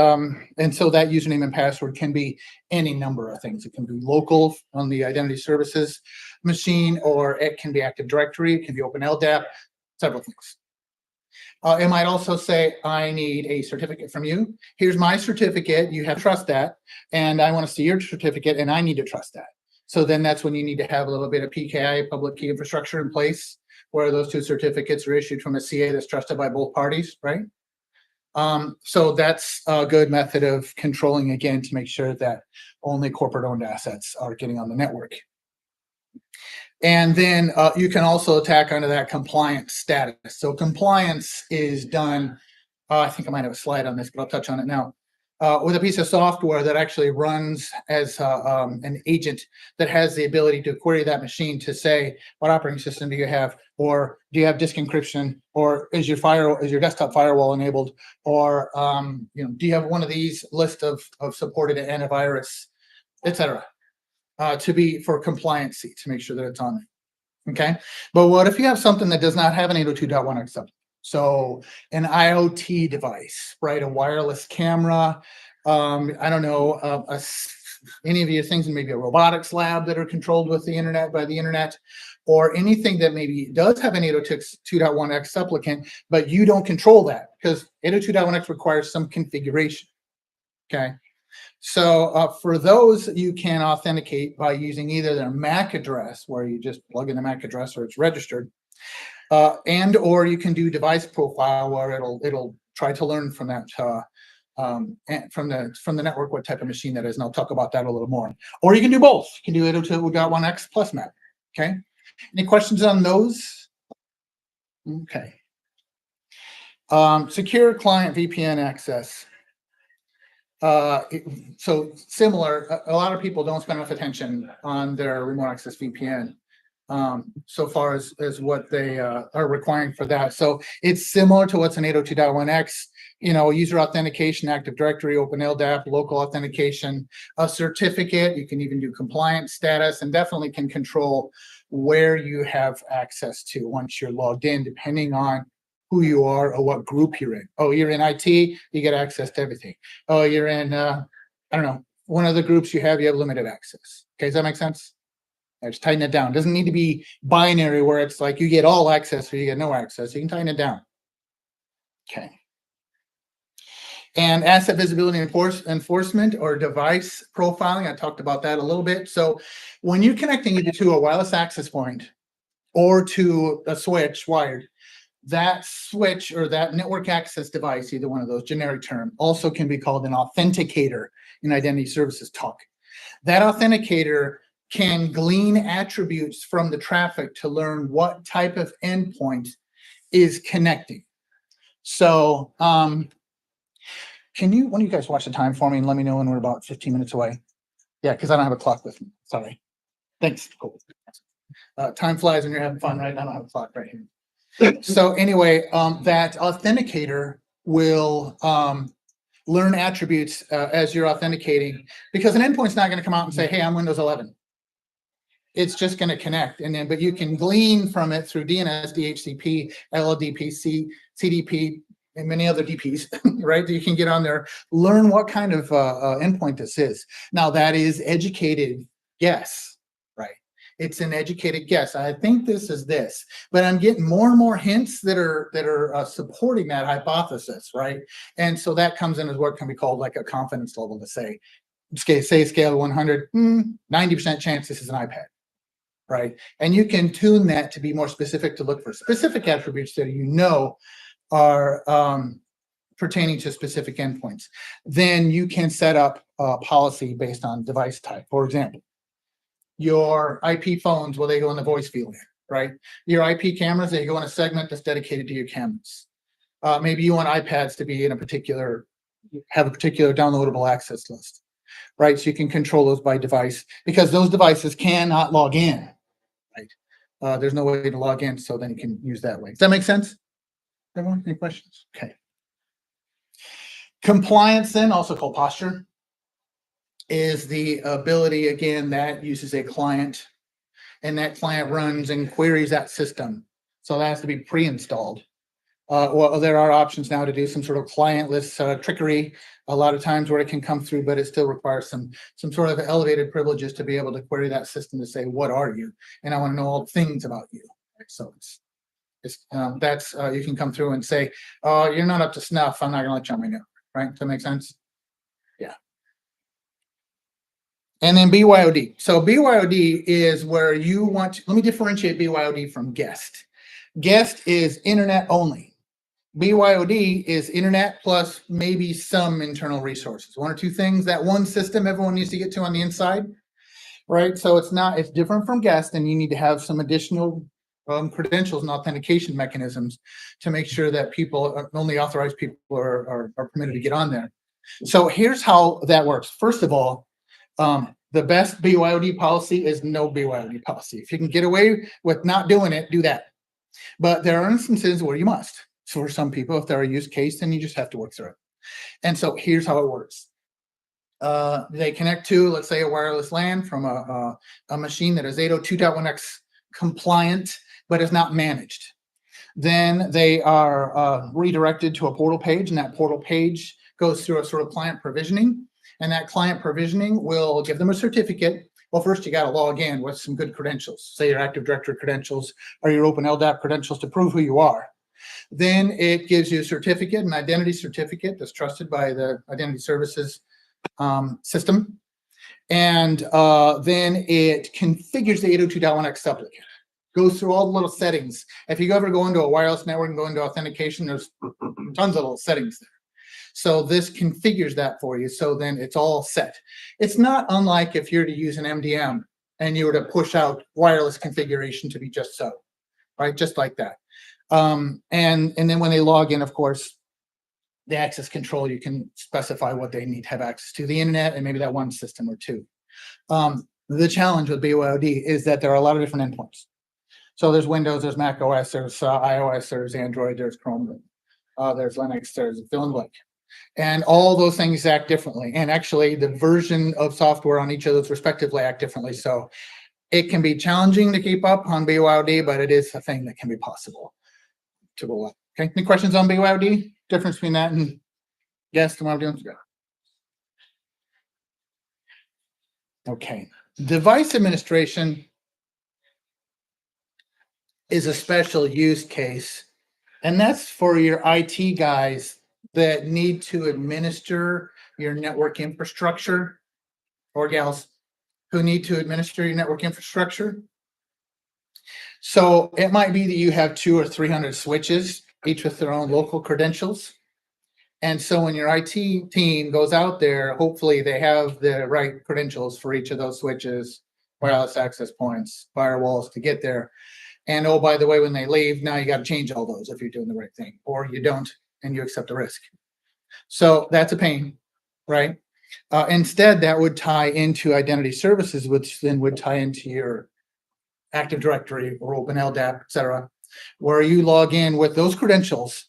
so that username and password can be any number of things. It can be local on the identity services machine, or it can be Active Directory, it can be Open LDAP, several things. It might also say, I need a certificate from you. Here's my certificate. You have to trust that. And I want to see your certificate, and I need to trust that. So then that's when you need to have a little bit of PKI, public key infrastructure, in place, where those 2 certificates are issued from a CA that's trusted by both parties, right? So that's a good method of controlling, again, to make sure that only corporate-owned assets are getting on the network. And then you can also attack under that compliance status. So compliance is done, I think I might have a slide on this, but I'll touch on it now, with a piece of software that actually runs as an agent that has the ability to query that machine to say, what operating system do you have? Or do you have disk encryption? Or is your desktop firewall enabled? Or you know, do you have one of these list of supported antivirus, etc. To be for compliancy, to make sure that it's on there. Okay. But what if you have something that does not have an 802.1x supplicant? So an IoT device, right? A wireless camera. I don't know, any of these things, maybe a robotics lab that are controlled with the internet, by the internet, or anything that maybe does have an 802.1x supplicant, but you don't control that because 802.1x requires some configuration. Okay. So for those, you can authenticate by using either their MAC address, where you just plug in the MAC address or it's registered, and or you can do device profile, where it'll try to learn from that and from the network what type of machine that is, and I'll talk about that a little more. Or you can do both. You can do 802.1x plus MAC. Okay. Any questions on those? Okay. Secure client VPN access. So similar, a lot of people don't spend enough attention on their remote access VPN so far as what they are requiring for that. So it's similar to what's in 802.1x, you know, user authentication, Active Directory, Open LDAP, local authentication, a certificate. You can even do compliance status, and definitely can control where you have access to once you're logged in, depending on who you are or what group you're in. Oh, you're in IT, you get access to everything. Oh, you're in, I don't know, one of the groups you have limited access. Okay, does that make sense? I just tighten it down. It doesn't need to be binary where it's like you get all access or you get no access. You can tighten it down. Okay. And asset visibility enforcement or device profiling, I talked about that a little bit. So when you're connecting either to a wireless access point or to a switch wired, that switch or that network access device, either one of those, generic term, also can be called an authenticator in identity services talk. That authenticator can glean attributes from the traffic to learn what type of endpoint is connecting. So can you, one of you guys watch the time for me and let me know when we're about 15 minutes away? Yeah, because I don't have a clock with me. Sorry. Thanks. Cool. Time flies when you're having fun, right? I don't have a clock right here. So anyway, that authenticator will learn attributes as you're authenticating, because an endpoint's not going to come out and say, hey, I'm Windows 11. it's just going to connect. And then, but you can glean from it through DNS, DHCP, LLDP, CDP, and many other DPs, right? You can get on there, learn what kind of endpoint this is. Now that is educated guess, right? It's an educated guess. I think this is this, but I'm getting more and more hints that are supporting that hypothesis, right? And so that comes in as what can be called like a confidence level to say scale of 100, 90% chance this is an iPad, right? And you can tune that to be more specific to look for specific attributes that you know are pertaining to specific endpoints. Then you can set up a policy based on device type. For example, your IP phones, well, they go in the voice field, right? Your IP cameras, they go in a segment that's dedicated to your cameras. Maybe you want iPads to be in a particular, have a particular downloadable access list, right? So you can control those by device because those devices cannot log in, right? There's no way to log in, so then you can use that way. Does that make sense? Everyone, any questions? Okay. Compliance, then, also called posture, is the ability, again, that uses a client, and that client runs and queries that system. So that has to be pre-installed. Well, there are options now to do some sort of clientless trickery a lot of times where it can come through, but it still requires some sort of elevated privileges to be able to query that system to say, what are you? And I want to know all things about you. Right? So you can come through and say, oh, you're not up to snuff. I'm not going to let you on my network. Right? Does that make sense? Yeah. And then BYOD. So BYOD is where you want to, let me differentiate BYOD from guest. Guest is internet only. BYOD is internet plus maybe some internal resources. One or two things, that one system everyone needs to get to on the inside, right? So it's different from guest, and you need to have some additional credentials and authentication mechanisms to make sure that only authorized people are permitted to get on there. So here's how that works. First of all, the best BYOD policy is no BYOD policy. If you can get away with not doing it, do that. But there are instances where you must. So for some people, if they're a use case, then you just have to work through it. And so here's how it works. They connect to, let's say, a wireless LAN from a machine that is 802.1x compliant, but is not managed. Then they are redirected to a portal page, and that portal page goes through a sort of client provisioning. And that client provisioning will give them a certificate. Well, first you got to log in with some good credentials, say your Active Directory credentials or your Open LDAP credentials to prove who you are. Then it gives you a certificate, an identity certificate that's trusted by the identity services system. And then it configures the 802.1x supplicate, goes through all the little settings. If you ever go into a wireless network and go into authentication, there's tons of little settings there. So this configures that for you. So then it's all set. It's not unlike if you're to use an MDM and you were to push out wireless configuration to be just so, right? Just like that. And then when they log in, of course, the access control, you can specify what they need to have access to, the internet and maybe that one system or two. The challenge with BYOD is that there are a lot of different endpoints. So there's Windows, there's Mac OS, there's iOS, there's Android, there's Chrome, there's Linux, there's fill in blank. And all those things act differently. And actually the version of software on each of those respectively act differently. So it can be challenging to keep up on BYOD, but it is a thing that can be possible to roll out. Okay, any questions on BYOD? Difference between that and guest and what I'm doing? Okay, device administration is a special use case, and that's for your IT guys that need to administer your network infrastructure, or gals who need to administer your network infrastructure. So it might be that you have 200 or 300 switches, each with their own local credentials. And so when your IT team goes out there, hopefully they have the right credentials for each of those switches, wireless access points, firewalls to get there. And oh, by the way, when they leave, now you got to change all those if you're doing the right thing, or you don't and you accept the risk. So that's a pain, right? Instead, that would tie into identity services, which then would tie into your Active Directory or Open LDAP, et cetera, where you log in with those credentials,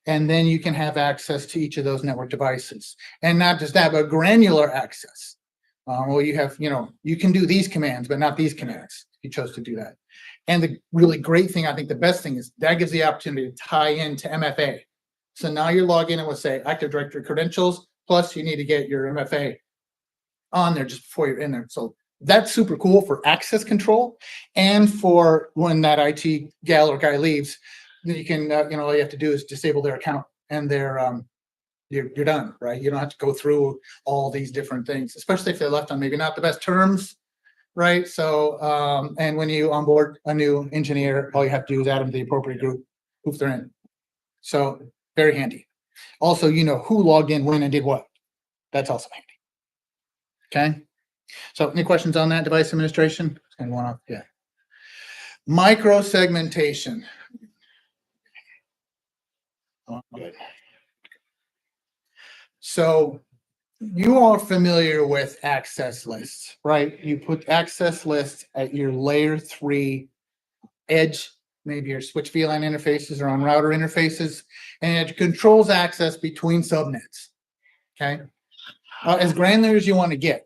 and then you can have access to each of those network devices. And not just that, but granular access. Well, you have, you can do these commands, but not these commands. You chose to do that. And the really great thing, I think the best thing is that gives the opportunity to tie into MFA. So now you log in and will say Active Directory credentials, plus you need to get your MFA on there just before you're in there. So that's super cool for access control and for when that IT gal or guy leaves, you can, all you have to do is disable their account and you're done, right? You don't have to go through all these different things, especially if they're left on maybe not the best terms, right? So, and when you onboard a new engineer, all you have to do is add them to the appropriate group if they're in. So very handy. Also, you know who logged in, when, and did what. That's also handy. Okay. So any questions on that device administration? And one off, yeah. Micro segmentation. Oh, good. So you are familiar with access lists, right? You put access lists at your layer 3 edge, maybe your switch VLAN interfaces or on router interfaces, and it controls access between subnets. Okay. As granular as you want to get.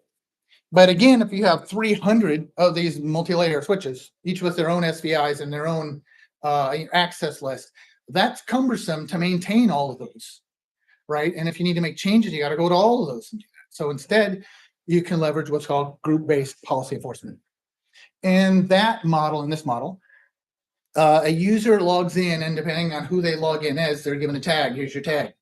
But again, if you have 300 of these multi-layer switches, each with their own SVIs and their own access list, that's cumbersome to maintain all of those, right? And if you need to make changes, you got to go to all of those and do that. So instead, you can leverage what's called group-based policy enforcement. And that model, in this model, a user logs in, and depending on who they log in as, they're given a tag. Here's your tag.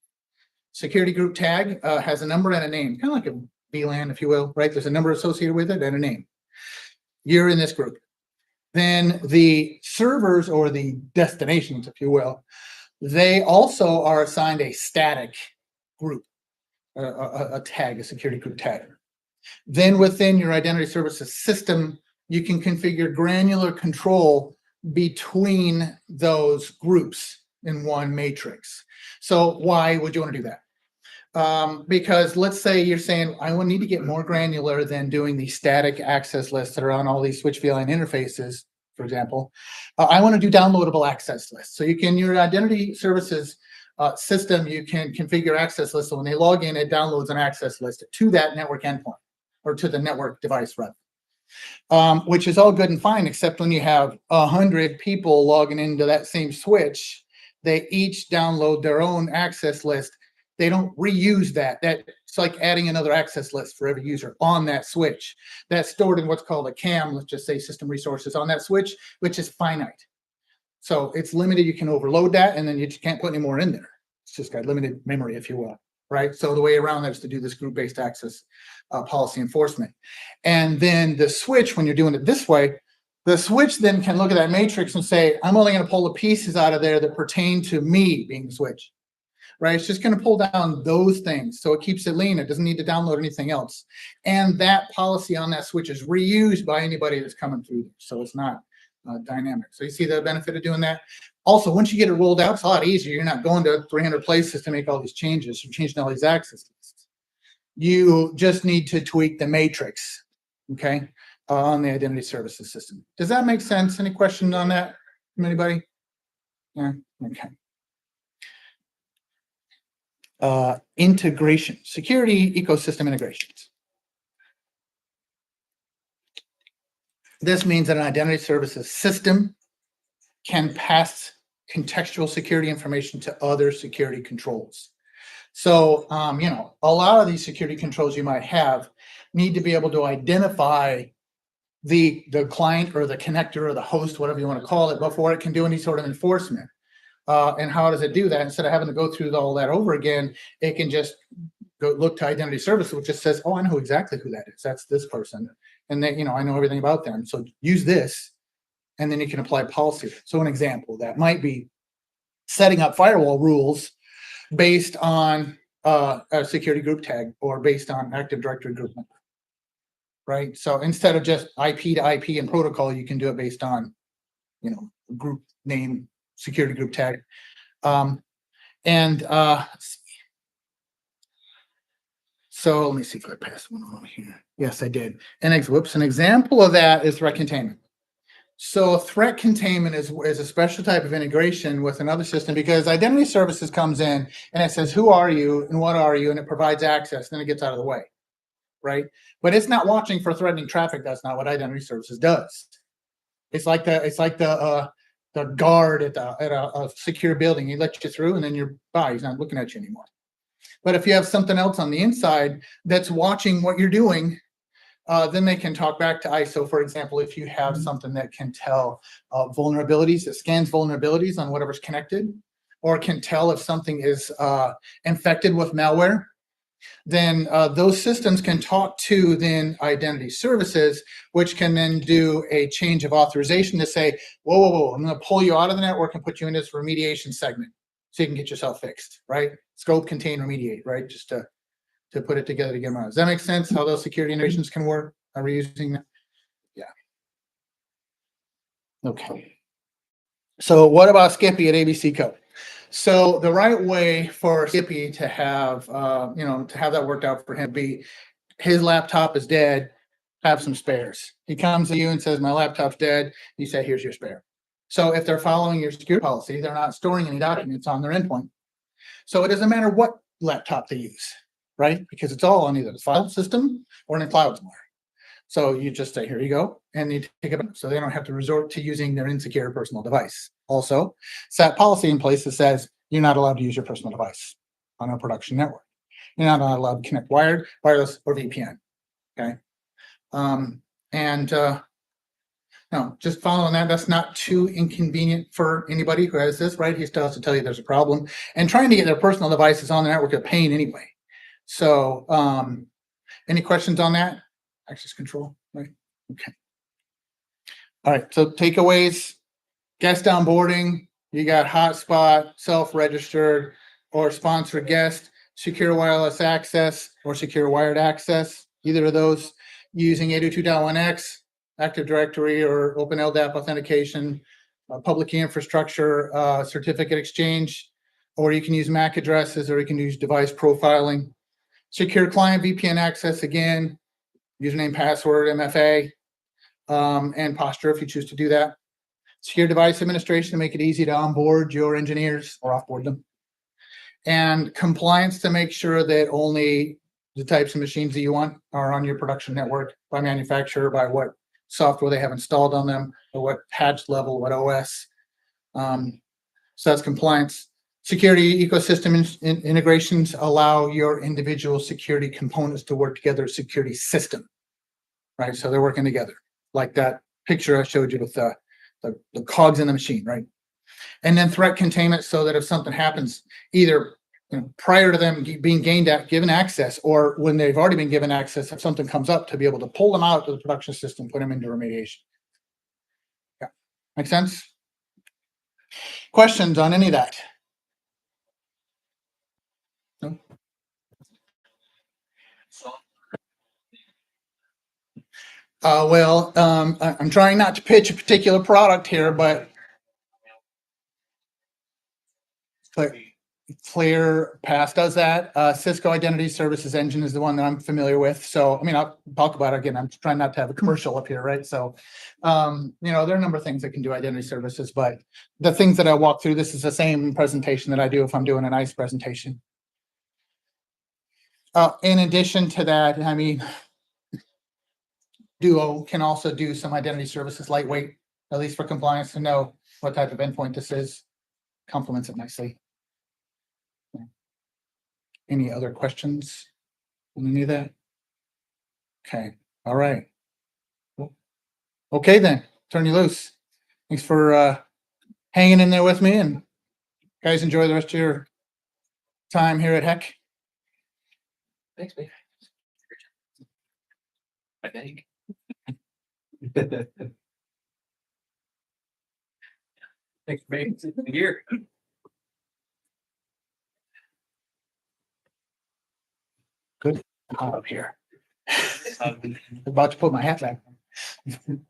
Security group tag has a number and a name, kind of like a VLAN, if you will, right? There's a number associated with it and a name. You're in this group. Then the servers, or the destinations, if you will, they also are assigned a static group, a tag, a security group tag. Then within your identity services system, you can configure granular control between those groups in one matrix. So why would you want to do that? Because let's say you're saying, I will need to get more granular than doing the static access lists that are on all these switch VLAN interfaces, for example. I want to do downloadable access lists. So you can, your identity services system, you can configure access lists. So when they log in, it downloads an access list to that network endpoint, or to the network device, rather. Which is all good and fine, except when you have 100 people logging into that same switch, they each download their own access list. They don't reuse that. It's like adding another access list for every user on that switch. That's stored in what's called a CAM, let's just say system resources on that switch, which is finite. So it's limited. You can overload that, and then you just can't put any more in there. It's just got limited memory, if you will, right? So the way around that is to do this group-based access policy enforcement. And then the switch, when you're doing it this way, the switch then can look at that matrix and say, I'm only going to pull the pieces out of there that pertain to me being the switch. Right, it's just going to pull down those things, so it keeps it lean. It doesn't need to download anything else, and that policy on that switch is reused by anybody that's coming through there, so it's not dynamic. So you see the benefit of doing that. Also, once you get it rolled out, it's a lot easier. You're not going to 300 places to make all these changes. You're changing all these access lists. You just need to tweak the matrix, okay, on the identity services system. Does that make sense? Any questions on that from anybody? Yeah, okay. Integration, security ecosystem integrations. This means that an identity services system can pass contextual security information to other security controls. So, a lot of these security controls you might have need to be able to identify the client or the connector or the host, whatever you want to call it, before it can do any sort of enforcement. And how does it do that? Instead of having to go through all that over again, it can just go look to identity services, which just says, oh, I know exactly who that is. That's this person. And then, I know everything about them. So use this, and then you can apply policy. So an example that might be setting up firewall rules based on a security group tag, or based on Active Directory group number, right? So instead of just IP to IP and protocol, you can do it based on, group name, security group tag. So let me see if I passed one on here. Yes, I did. And an example of that is threat containment. So threat containment is a special type of integration with another system, because identity services comes in and it says, who are you and what are you? And it provides access, then it gets out of the way. right? But it's not watching for threatening traffic. That's not what identity services does. It's like the guard at a secure building. He lets you through, and then you're bye. He's not looking at you anymore. But if you have something else on the inside that's watching what you're doing, then they can talk back to ISO. For example, if you have something that can tell vulnerabilities, it scans vulnerabilities on whatever's connected, or can tell if something is infected with malware, then those systems can talk to then identity services, which can then do a change of authorization to say, whoa, whoa, whoa, I'm going to pull you out of the network and put you in this remediation segment so you can get yourself fixed, right? Scope, contain, remediate, right? Just to put it together to get them out. Does that make sense? How those security integrations can work? Are we using that? Yeah. Okay. So what about Skippy at ABC Code? So the right way for Skippy to have, to have that worked out for him be his laptop is dead, have some spares. He comes to you and says, my laptop's dead. You say, here's your spare. So if they're following your security policy, they're not storing any documents on their endpoint. So it doesn't matter what laptop they use, right? Because it's all on either the file system or in the cloud somewhere. So you just say, here you go, and you take it up. So they don't have to resort to using their insecure personal device. Also, set policy in place that says you're not allowed to use your personal device on a production network. You're not allowed to connect wired, wireless, or VPN. Okay. No, just following that, that's not too inconvenient for anybody who has this, right? He still has to tell you there's a problem. And trying to get their personal devices on the network is a pain anyway. So any questions on that? Access control, right? Okay. All right, so takeaways, guest onboarding, you got hotspot, self-registered, or sponsored guest, secure wireless access, or secure wired access, either of those using 802.1x, Active Directory or Open LDAP authentication, public key infrastructure, certificate exchange, or you can use MAC addresses, or you can use device profiling. Secure client VPN access, again, username, password, MFA, and posture if you choose to do that. Secure device administration to make it easy to onboard your engineers or offboard them. And compliance to make sure that only the types of machines that you want are on your production network by manufacturer, by what software they have installed on them, or what patch level, what OS. So that's compliance. Security ecosystem integrations allow your individual security components to work together as a security system, right? So they're working together, like that picture I showed you with the cogs in the machine, right? And then threat containment, so that if something happens, either prior to them being given access, or when they've already been given access, if something comes up, to be able to pull them out of the production system, put them into remediation. Yeah, make sense? Questions on any of that? No? I'm trying not to pitch a particular product here, but ClearPass does that. Cisco Identity Services Engine is the one that I'm familiar with. So, I mean, I'll talk about it again. I'm trying not to have a commercial up here, right? So, there are a number of things that can do identity services, but the things that I walk through, this is the same presentation that I do if I'm doing a nice presentation. In addition to that, I mean, Duo can also do some identity services lightweight, at least for compliance, to know what type of endpoint this is. Complements it nicely. Any other questions on any of that? Okay, all right. Okay then, turn you loose. Thanks for hanging in there with me, and guys, enjoy the rest of your time here at Heck. Thanks, babe. I think. Thanks, babe. Here. Good. Hot up here. I'm about to put my hat back on.